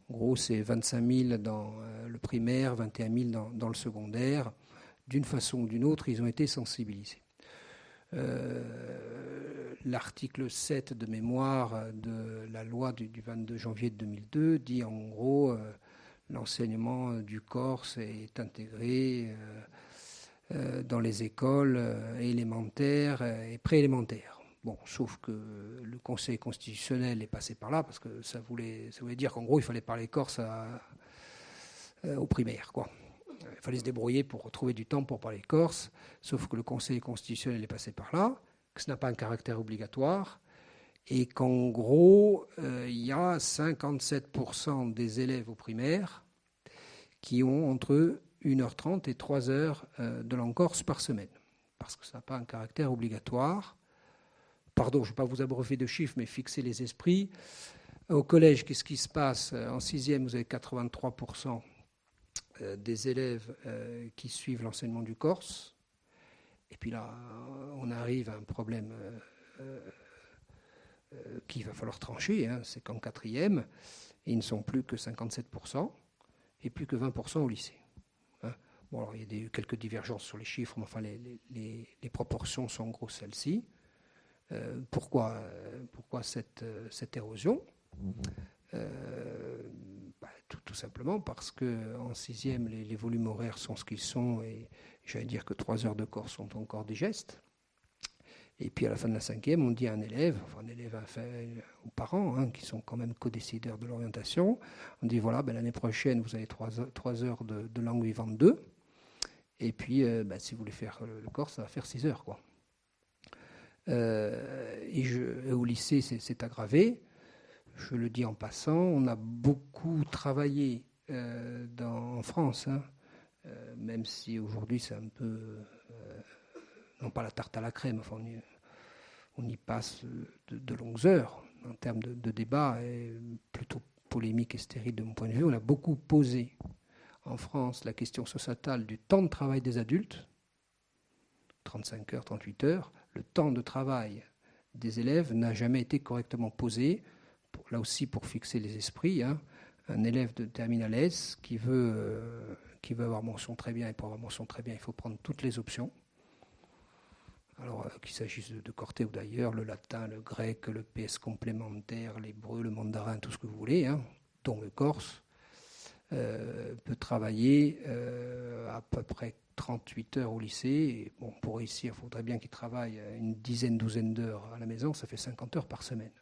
En gros, c'est 25 000 dans le primaire, 21 000 dans le secondaire. D'une façon ou d'une autre, ils ont été sensibilisés. L'article 7 de mémoire de la loi du 22 janvier 2002 dit en gros l'enseignement du corse est intégré dans les écoles élémentaires et préélémentaires. Bon, sauf que le Conseil constitutionnel est passé par là parce que ça voulait dire qu'en gros il fallait parler corse aux primaires, quoi. Il fallait se débrouiller pour trouver du temps pour parler corse, sauf que le Conseil constitutionnel est passé par là, que ce n'a pas un caractère obligatoire, et qu'en gros, il y a 57% des élèves au primaire qui ont entre 1h30 et 3h de langue corse par semaine, parce que ça n'a pas un caractère obligatoire. Pardon, je ne vais pas vous abreuver de chiffres, mais fixer les esprits. Au collège, qu'est-ce qui se passe ? En 6e, vous avez 83% des élèves qui suivent l'enseignement du corse. Et puis là, on arrive à un problème qu'il va falloir trancher, hein, c'est qu'en quatrième, ils ne sont plus que 57% et plus que 20% au lycée. Hein. Bon, alors, il y a quelques divergences sur les chiffres, mais enfin, les proportions sont en gros celles-ci. Pourquoi cette érosion ? Tout simplement parce qu'en sixième, les volumes horaires sont ce qu'ils sont, et j'allais dire que 3 heures de Corse sont encore des gestes. Et puis à la fin de la cinquième, on dit à un élève aux parents, hein, qui sont quand même co-décideurs de l'orientation, on dit voilà, l'année prochaine, vous avez 3 heures de langue vivante 2, et puis si vous voulez faire le Corse, ça va faire 6 heures, quoi. Au lycée, c'est aggravé. Je le dis en passant, on a beaucoup travaillé en France, hein, même si aujourd'hui c'est un peu, non pas la tarte à la crème, enfin on y passe de longues heures en termes de débat, et plutôt polémique et stérile de mon point de vue. On a beaucoup posé en France la question sociétale du temps de travail des adultes, 35 heures, 38 heures. Le temps de travail des élèves n'a jamais été correctement posé, là aussi pour fixer les esprits. Hein. Un élève de terminale S qui veut avoir mention très bien, et pour avoir mention très bien, il faut prendre toutes les options. Alors qu'il s'agisse de Corté ou d'ailleurs, le latin, le grec, le PS complémentaire, l'hébreu, le mandarin, tout ce que vous voulez, hein, dont le corse, peut travailler à peu près 38 heures au lycée. Et bon, pour réussir, il faudrait bien qu'il travaille une douzaine d'heures à la maison, ça fait 50 heures par semaine.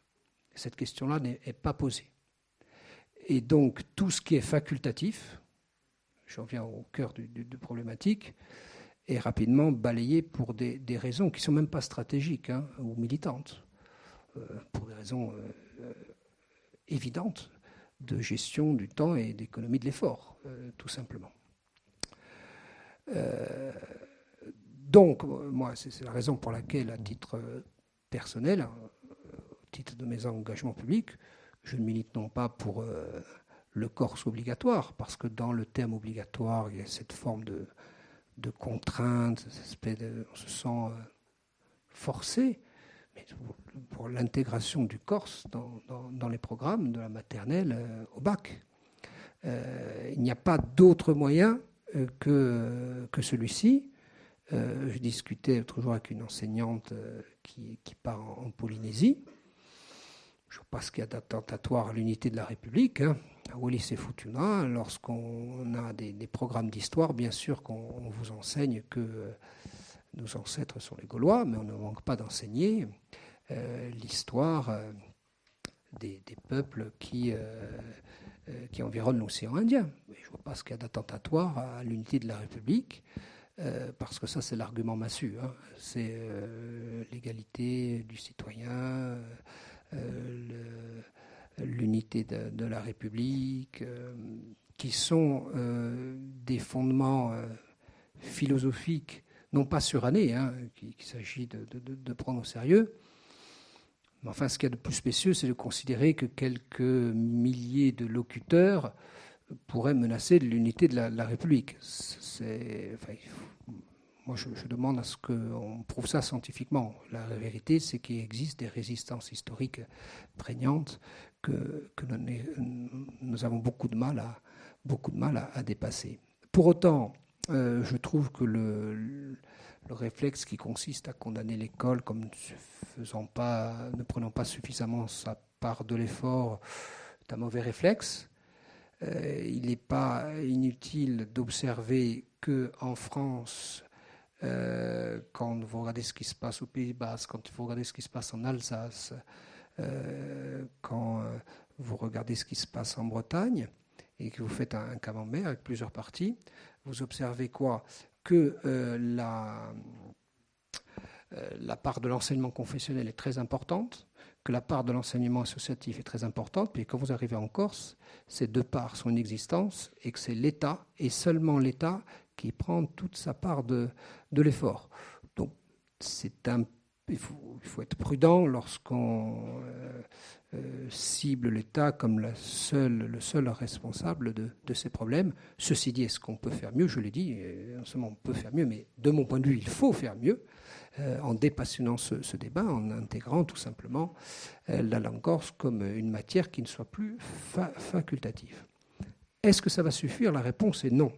Cette question-là n'est pas posée. Et donc, tout ce qui est facultatif, je reviens au cœur de problématique, est rapidement balayé pour des raisons qui ne sont même pas stratégiques, hein, ou militantes, pour des raisons évidentes de gestion du temps et d'économie de l'effort, tout simplement. Donc, moi, c'est la raison pour laquelle, à titre personnel, au titre de mes engagements publics, je ne milite non pas pour le corse obligatoire, parce que dans le terme obligatoire, il y a cette forme de contrainte, on se sent forcé, mais pour l'intégration du corse dans les programmes de la maternelle au bac. Il n'y a pas d'autre moyen que celui-ci. Je discutais l'autre jour avec une enseignante qui part en Polynésie. Je passe qu'il y a d'attentatoire à l'unité de la République, hein, à Wallis et Futuna. Lorsqu'on a des programmes d'histoire, bien sûr qu'on vous enseigne que nos ancêtres sont les Gaulois, mais on ne manque pas d'enseigner l'histoire des peuples qui environnent l'océan Indien. Mais je ne vois pas ce qu'il y a d'attentatoire à l'unité de la République, parce que ça, c'est l'argument massu. Hein. C'est l'égalité du citoyen, l'unité de la République, qui sont des fondements philosophiques, non pas surannés, hein, qu'il s'agit de prendre au sérieux. Mais enfin, ce qu'il y a de plus spécieux, c'est de considérer que quelques milliers de locuteurs pourraient menacer l'unité de la République. Moi, je demande à ce qu'on prouve ça scientifiquement. La vérité, c'est qu'il existe des résistances historiques prégnantes que nous avons beaucoup de mal à dépasser. Pour autant, je trouve que le réflexe qui consiste à condamner l'école comme ne prenant pas suffisamment sa part de l'effort est un mauvais réflexe. Il n'est pas inutile d'observer qu'en France, quand vous regardez ce qui se passe au Pays Basque, quand vous regardez ce qui se passe en Alsace, quand vous regardez ce qui se passe en Bretagne, et que vous faites un camembert avec plusieurs parties, vous observez quoi ? Que la part de l'enseignement confessionnel est très importante, que la part de l'enseignement associatif est très importante, puis quand vous arrivez en Corse, ces deux parts sont inexistantes et que c'est l'État, et seulement l'État, qui prend toute sa part de l'effort. Donc, il faut être prudent lorsqu'on cible l'État comme le seul responsable de ces problèmes. Ceci dit, est-ce qu'on peut faire mieux ? Je l'ai dit, non seulement on peut faire mieux, mais de mon point de vue, il faut faire mieux. en dépassionnant ce débat, en intégrant tout simplement la langue corse comme une matière qui ne soit plus facultative. Est-ce que ça va suffire? La réponse est non.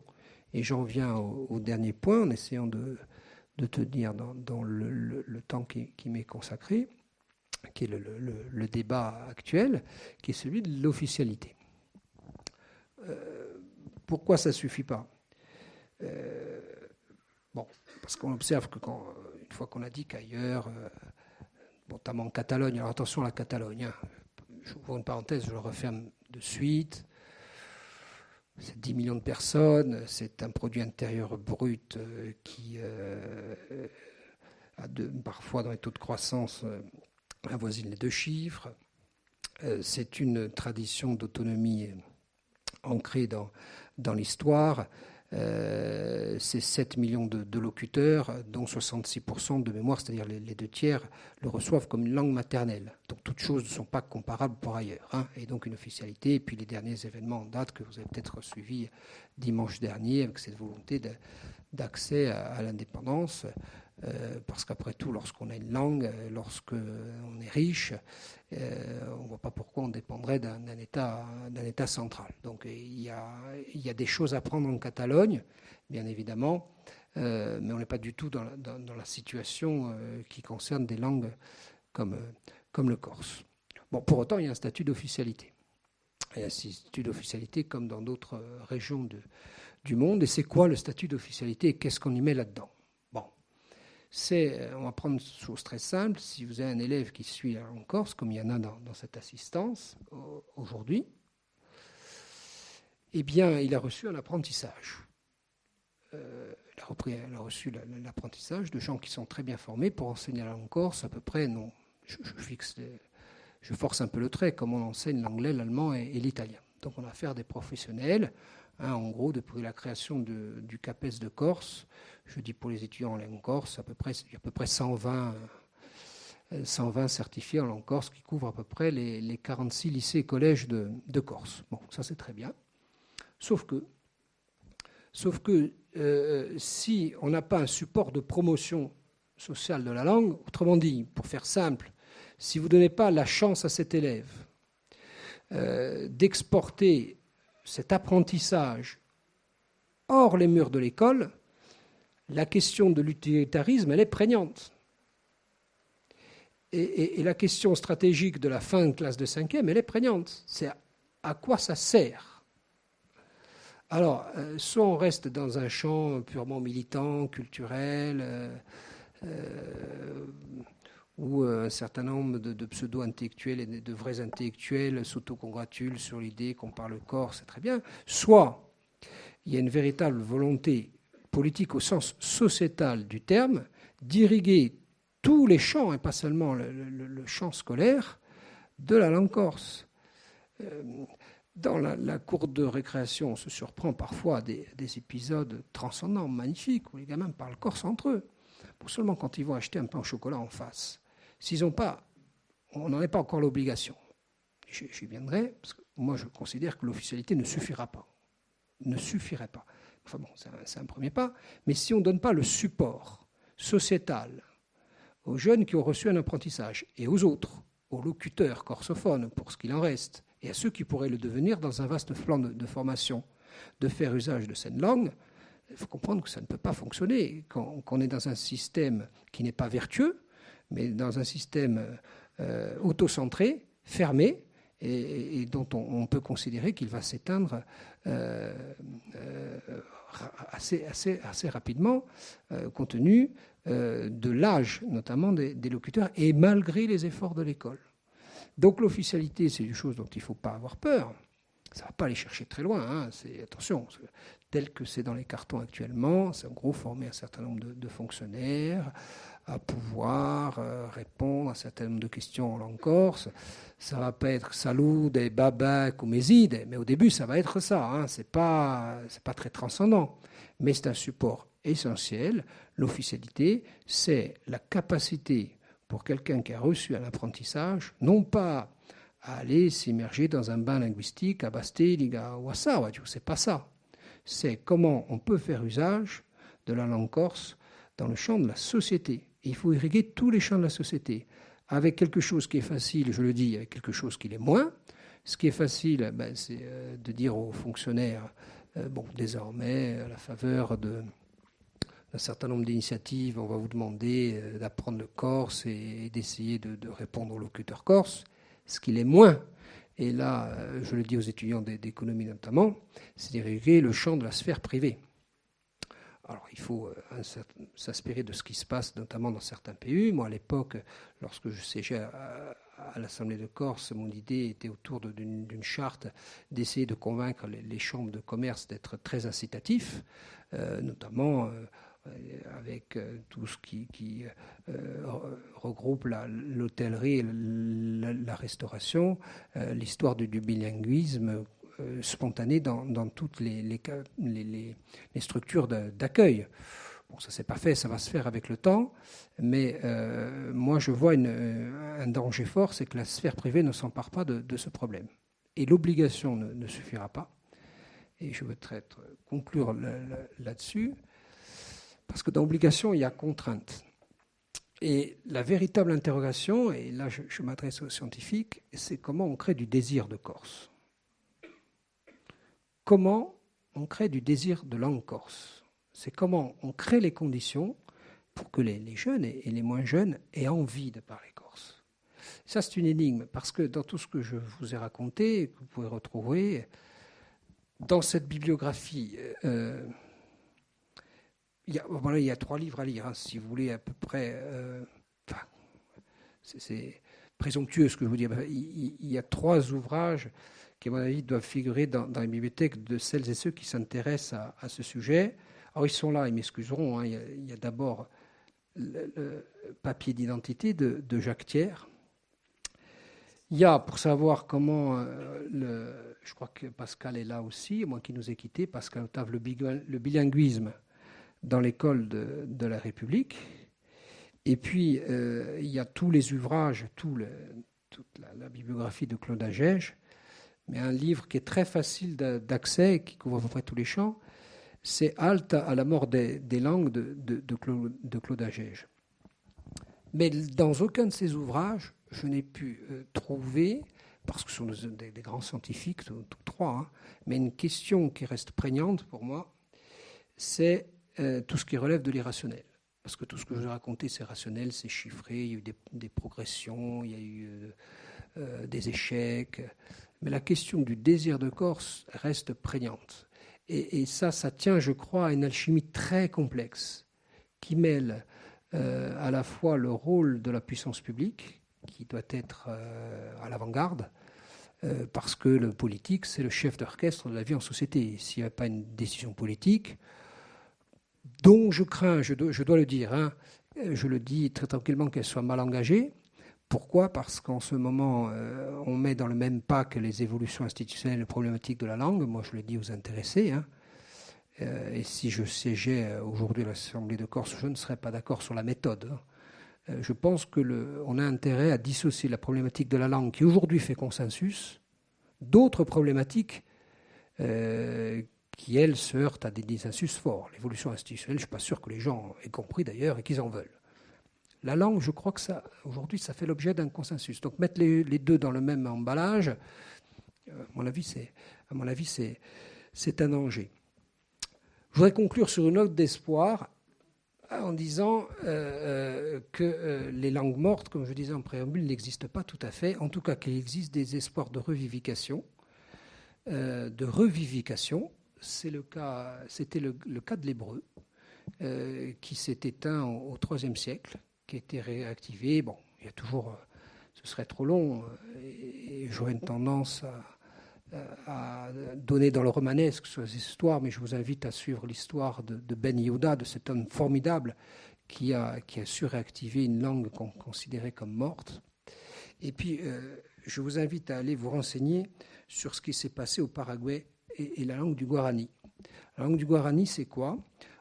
Et j'en viens au dernier point, en essayant de tenir dans le temps qui m'est consacré, qui est le débat actuel, qui est celui de l'officialité. Pourquoi ça ne suffit pas? Parce qu'on observe que une fois qu'on a dit qu'ailleurs, notamment en Catalogne, alors attention à la Catalogne, hein, j'ouvre une parenthèse, je le referme de suite, c'est 10 millions de personnes, c'est un produit intérieur brut qui a parfois dans les taux de croissance avoisine les 2 chiffres, c'est une tradition d'autonomie ancrée dans l'histoire. C'est 7 millions de locuteurs, dont 66% de mémoire, c'est-à-dire les 2 tiers, le reçoivent comme une langue maternelle. Donc toutes choses ne sont pas comparables par ailleurs. Hein. Et donc une officialité, et puis les derniers événements en date que vous avez peut-être suivis dimanche dernier, avec cette volonté d'accès à l'indépendance, parce qu'après tout, lorsqu'on a une langue, lorsqu'on est riche, on ne voit pas pourquoi on dépendrait d'un État central. Donc il y a des choses à prendre en Catalogne, bien évidemment, mais on n'est pas du tout dans la situation qui concerne des langues comme le corse. Bon, pour autant, il y a un statut d'officialité. Il y a un statut d'officialité comme dans d'autres régions du monde. Et c'est quoi le statut d'officialité et qu'est-ce qu'on y met là-dedans? On va prendre une chose très simple. Si vous avez un élève qui suit la langue corse, comme il y en a dans cette assistance aujourd'hui, eh bien, il a reçu un apprentissage. Il a reçu l'apprentissage de gens qui sont très bien formés pour enseigner la langue corse, à peu près, non, je force un peu le trait, comme on enseigne l'anglais, l'allemand et l'italien. Donc on a affaire à des professionnels. Hein, en gros, depuis la création du CAPES de Corse, je dis pour les étudiants en langue corse, il y a à peu près 120 certifiés en langue corse qui couvrent à peu près les 46 lycées et collèges de Corse. Bon, ça c'est très bien. Sauf que si on n'a pas un support de promotion sociale de la langue, autrement dit, pour faire simple, si vous ne donnez pas la chance à cet élève d'exporter cet apprentissage hors les murs de l'école, la question de l'utilitarisme, elle est prégnante. Et la question stratégique de la fin de classe de 5e, elle est prégnante. C'est à quoi ça sert? Alors, soit on reste dans un champ purement militant, culturel, où un certain nombre de pseudo-intellectuels et de vrais intellectuels s'autocongratulent sur l'idée qu'on parle corse, c'est très bien. Soit il y a une véritable volonté politique au sens sociétal du terme, d'irriguer tous les champs, et pas seulement le champ scolaire, de la langue corse. Dans la cour de récréation, on se surprend parfois à des épisodes transcendants, magnifiques, où les gamins parlent corse entre eux. Pour seulement quand ils vont acheter un pain au chocolat en face. S'ils n'ont pas, on n'en est pas encore l'obligation. J'y viendrai, parce que moi je considère que l'officialité ne suffira pas. Ne suffirait pas. Enfin bon, c'est un premier pas. Mais si on ne donne pas le support sociétal aux jeunes qui ont reçu un apprentissage et aux autres, aux locuteurs corsophones pour ce qu'il en reste, et à ceux qui pourraient le devenir dans un vaste plan de formation, de faire usage de cette langue, il faut comprendre que ça ne peut pas fonctionner. Qu'on est dans un système qui n'est pas vertueux, mais dans un système autocentré, fermé, et dont on peut considérer qu'il va s'éteindre assez rapidement, compte tenu de l'âge, notamment des locuteurs, et malgré les efforts de l'école. Donc l'officialité, c'est une chose dont il ne faut pas avoir peur. Ça ne va pas aller chercher très loin. Hein. Attention, tel que c'est dans les cartons actuellement, c'est en gros former un certain nombre de fonctionnaires à pouvoir répondre à un certain nombre de questions en langue corse. Ça ne va pas être salut, des babac ou méside, mais au début, ça va être ça. Hein. C'est pas très transcendant, mais c'est un support essentiel. L'officialité, c'est la capacité pour quelqu'un qui a reçu un apprentissage, non pas à aller s'immerger dans un bain linguistique à Basté, à Ouassa, c'est pas ça. C'est comment on peut faire usage de la langue corse dans le champ de la société. Et il faut irriguer tous les champs de la société, avec quelque chose qui est facile, je le dis, avec quelque chose qui l'est moins. Ce qui est facile, c'est de dire aux fonctionnaires, désormais, à la faveur d'un certain nombre d'initiatives, on va vous demander d'apprendre le corse et d'essayer de répondre aux locuteurs corses. Ce qui l'est moins, et là, je le dis aux étudiants d'économie notamment, c'est d'irriguer le champ de la sphère privée. Alors, il faut s'inspirer de ce qui se passe, notamment dans certains PU. Moi, à l'époque, lorsque je siégeais à l'Assemblée de Corse, mon idée était autour d'une charte d'essayer de convaincre les chambres de commerce d'être très incitatifs, notamment avec tout ce qui regroupe l'hôtellerie et la restauration, l'histoire du bilinguisme spontané dans toutes les structures d'accueil. Bon, ça ne s'est pas fait, ça va se faire avec le temps, mais moi je vois un danger fort, c'est que la sphère privée ne s'empare pas de ce problème. Et l'obligation ne suffira pas. Et je veux conclure là-dessus, parce que dans l'obligation, il y a contrainte. Et la véritable interrogation, et là je m'adresse aux scientifiques, c'est comment on crée du désir de Corse. Comment on crée du désir de langue corse. C'est comment on crée les conditions pour que les jeunes et les moins jeunes aient envie de parler corse. Ça, c'est une énigme, parce que dans tout ce que je vous ai raconté, que vous pouvez retrouver dans cette bibliographie, il y a 3 livres à lire, hein, si vous voulez, à peu près. C'est présomptueux ce que je vous dis. Il y a 3 ouvrages qui, à mon avis, doivent figurer dans les bibliothèques de celles et ceux qui s'intéressent à ce sujet. Alors, ils sont là, ils m'excuseront. Hein, il y a d'abord le papier d'identité de Jacques Thiers. Il y a, pour savoir comment, je crois que Pascal est là aussi, moi qui nous ai quittés, Pascal Octave, le bilinguisme dans l'école de la République. Et puis, il y a tous les ouvrages, toute la bibliographie de Claude Agege, mais un livre qui est très facile d'accès, qui couvre à peu près tous les champs, c'est Halte à la mort des langues de Claude Agege. Mais dans aucun de ces ouvrages, je n'ai pu trouver, parce que ce sont des grands scientifiques, tous 3, hein, mais une question qui reste prégnante pour moi, c'est tout ce qui relève de l'irrationnel. Parce que tout ce que je vous ai raconté, c'est rationnel, c'est chiffré, il y a eu des progressions, il y a eu des échecs. Mais la question du désir de Corse reste prégnante. Et ça tient, je crois, à une alchimie très complexe qui mêle à la fois le rôle de la puissance publique, qui doit être à l'avant-garde, parce que le politique, c'est le chef d'orchestre de la vie en société. S'il n'y a pas une décision politique, dont je crains, je dois le dire, hein, je le dis très tranquillement, qu'elle soit mal engagée. Pourquoi ? Parce qu'en ce moment, on met dans le même pack les évolutions institutionnelles et les problématiques de la langue. Moi, je le dis aux intéressés. Hein. Et si je siégeais aujourd'hui à l'Assemblée de Corse, je ne serais pas d'accord sur la méthode. Hein. Je pense qu'on a intérêt à dissocier la problématique de la langue, qui aujourd'hui fait consensus, d'autres problématiques qui, elles, se heurtent à des dissensus forts. L'évolution institutionnelle, je ne suis pas sûr que les gens aient compris d'ailleurs et qu'ils en veulent. La langue, je crois que aujourd'hui, ça fait l'objet d'un consensus. Donc mettre les deux dans le même emballage, à mon avis, c'est un danger. Je voudrais conclure sur une note d'espoir en disant que les langues mortes, comme je disais en préambule, n'existent pas tout à fait. En tout cas, qu'il existe des espoirs de revivification. C'était le cas de l'hébreu, qui s'est éteint au IIIe siècle, qui a été réactivé. Bon, il y a toujours, ce serait trop long, et j'aurais une tendance à donner dans le romanesque sur les histoires, mais je vous invite à suivre l'histoire de Ben Yehuda, de cet homme formidable qui a su réactiver une langue qu'on considérait comme morte. Et puis, je vous invite à aller vous renseigner sur ce qui s'est passé au Paraguay et la langue du Guarani. La langue du Guarani, c'est quoi ?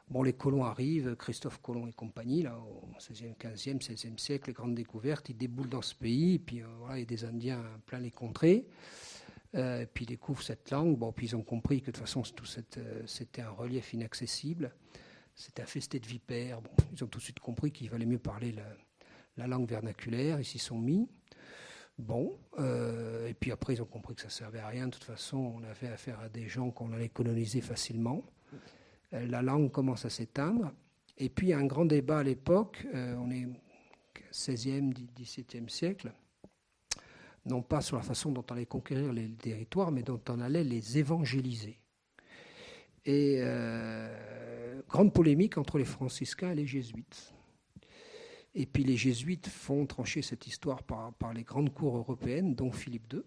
Bon, les colons arrivent, Christophe Colomb et compagnie, là, au XVIe, XVe, XVIe siècle, les grandes découvertes, ils déboulent dans ce pays, et puis voilà, il y a des Indiens plein les contrées, puis ils découvrent cette langue, bon, puis ils ont compris que de toute façon, c'était un relief inaccessible, c'était infesté de vipères. Bon, ils ont tout de suite compris qu'il valait mieux parler la langue vernaculaire. Ils s'y sont mis. Bon, et puis après, ils ont compris que ça ne servait à rien. De toute façon, on avait affaire à des gens qu'on allait coloniser facilement. La langue commence à s'éteindre. Et puis, il y a un grand débat à l'époque. On est 16e, 17e siècle. Non pas sur la façon dont on allait conquérir les territoires, mais dont on allait les évangéliser. Et grande polémique entre les franciscains et les jésuites. Et puis les jésuites font trancher cette histoire par les grandes cours européennes, dont Philippe II.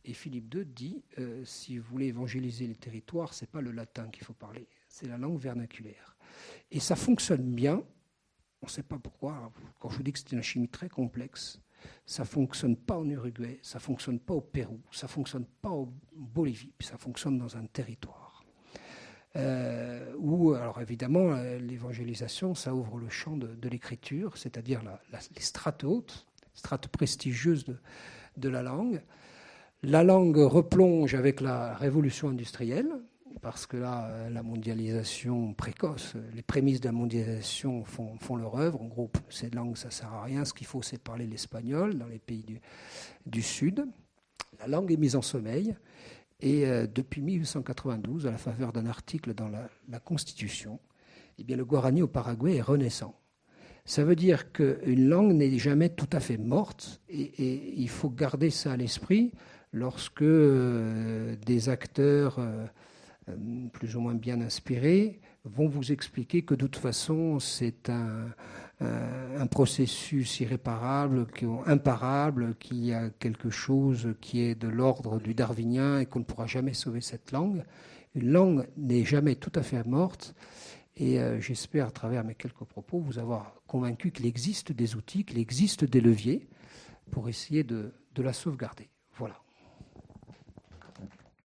Et Philippe II dit, si vous voulez évangéliser les territoires, ce n'est pas le latin qu'il faut parler, c'est la langue vernaculaire. Et ça fonctionne bien, on ne sait pas pourquoi, quand je vous dis que c'est une chimie très complexe, ça ne fonctionne pas en Uruguay, ça ne fonctionne pas au Pérou, ça ne fonctionne pas en Bolivie, puis ça fonctionne dans un territoire. Où, alors évidemment, l'évangélisation, ça ouvre le champ de l'écriture, c'est-à-dire les strates hautes, strates prestigieuses de la langue. La langue replonge avec la révolution industrielle, parce que là, la mondialisation précoce, les prémices de la mondialisation font leur œuvre. En gros, ces langues, ça ne sert à rien. Ce qu'il faut, c'est parler l'espagnol dans les pays du Sud. La langue est mise en sommeil. Et depuis 1892, à la faveur d'un article dans la Constitution, eh bien, le guarani au Paraguay est renaissant. Ça veut dire qu'une langue n'est jamais tout à fait morte, et il faut garder ça à l'esprit lorsque des acteurs plus ou moins bien inspirés vont vous expliquer que de toute façon c'est un processus irréparable, imparable, qu'il y a quelque chose qui est de l'ordre du darwinien et qu'on ne pourra jamais sauver cette langue. Une langue n'est jamais tout à fait morte, et j'espère, à travers mes quelques propos, vous avoir convaincu qu'il existe des outils, qu'il existe des leviers pour essayer de la sauvegarder. Voilà.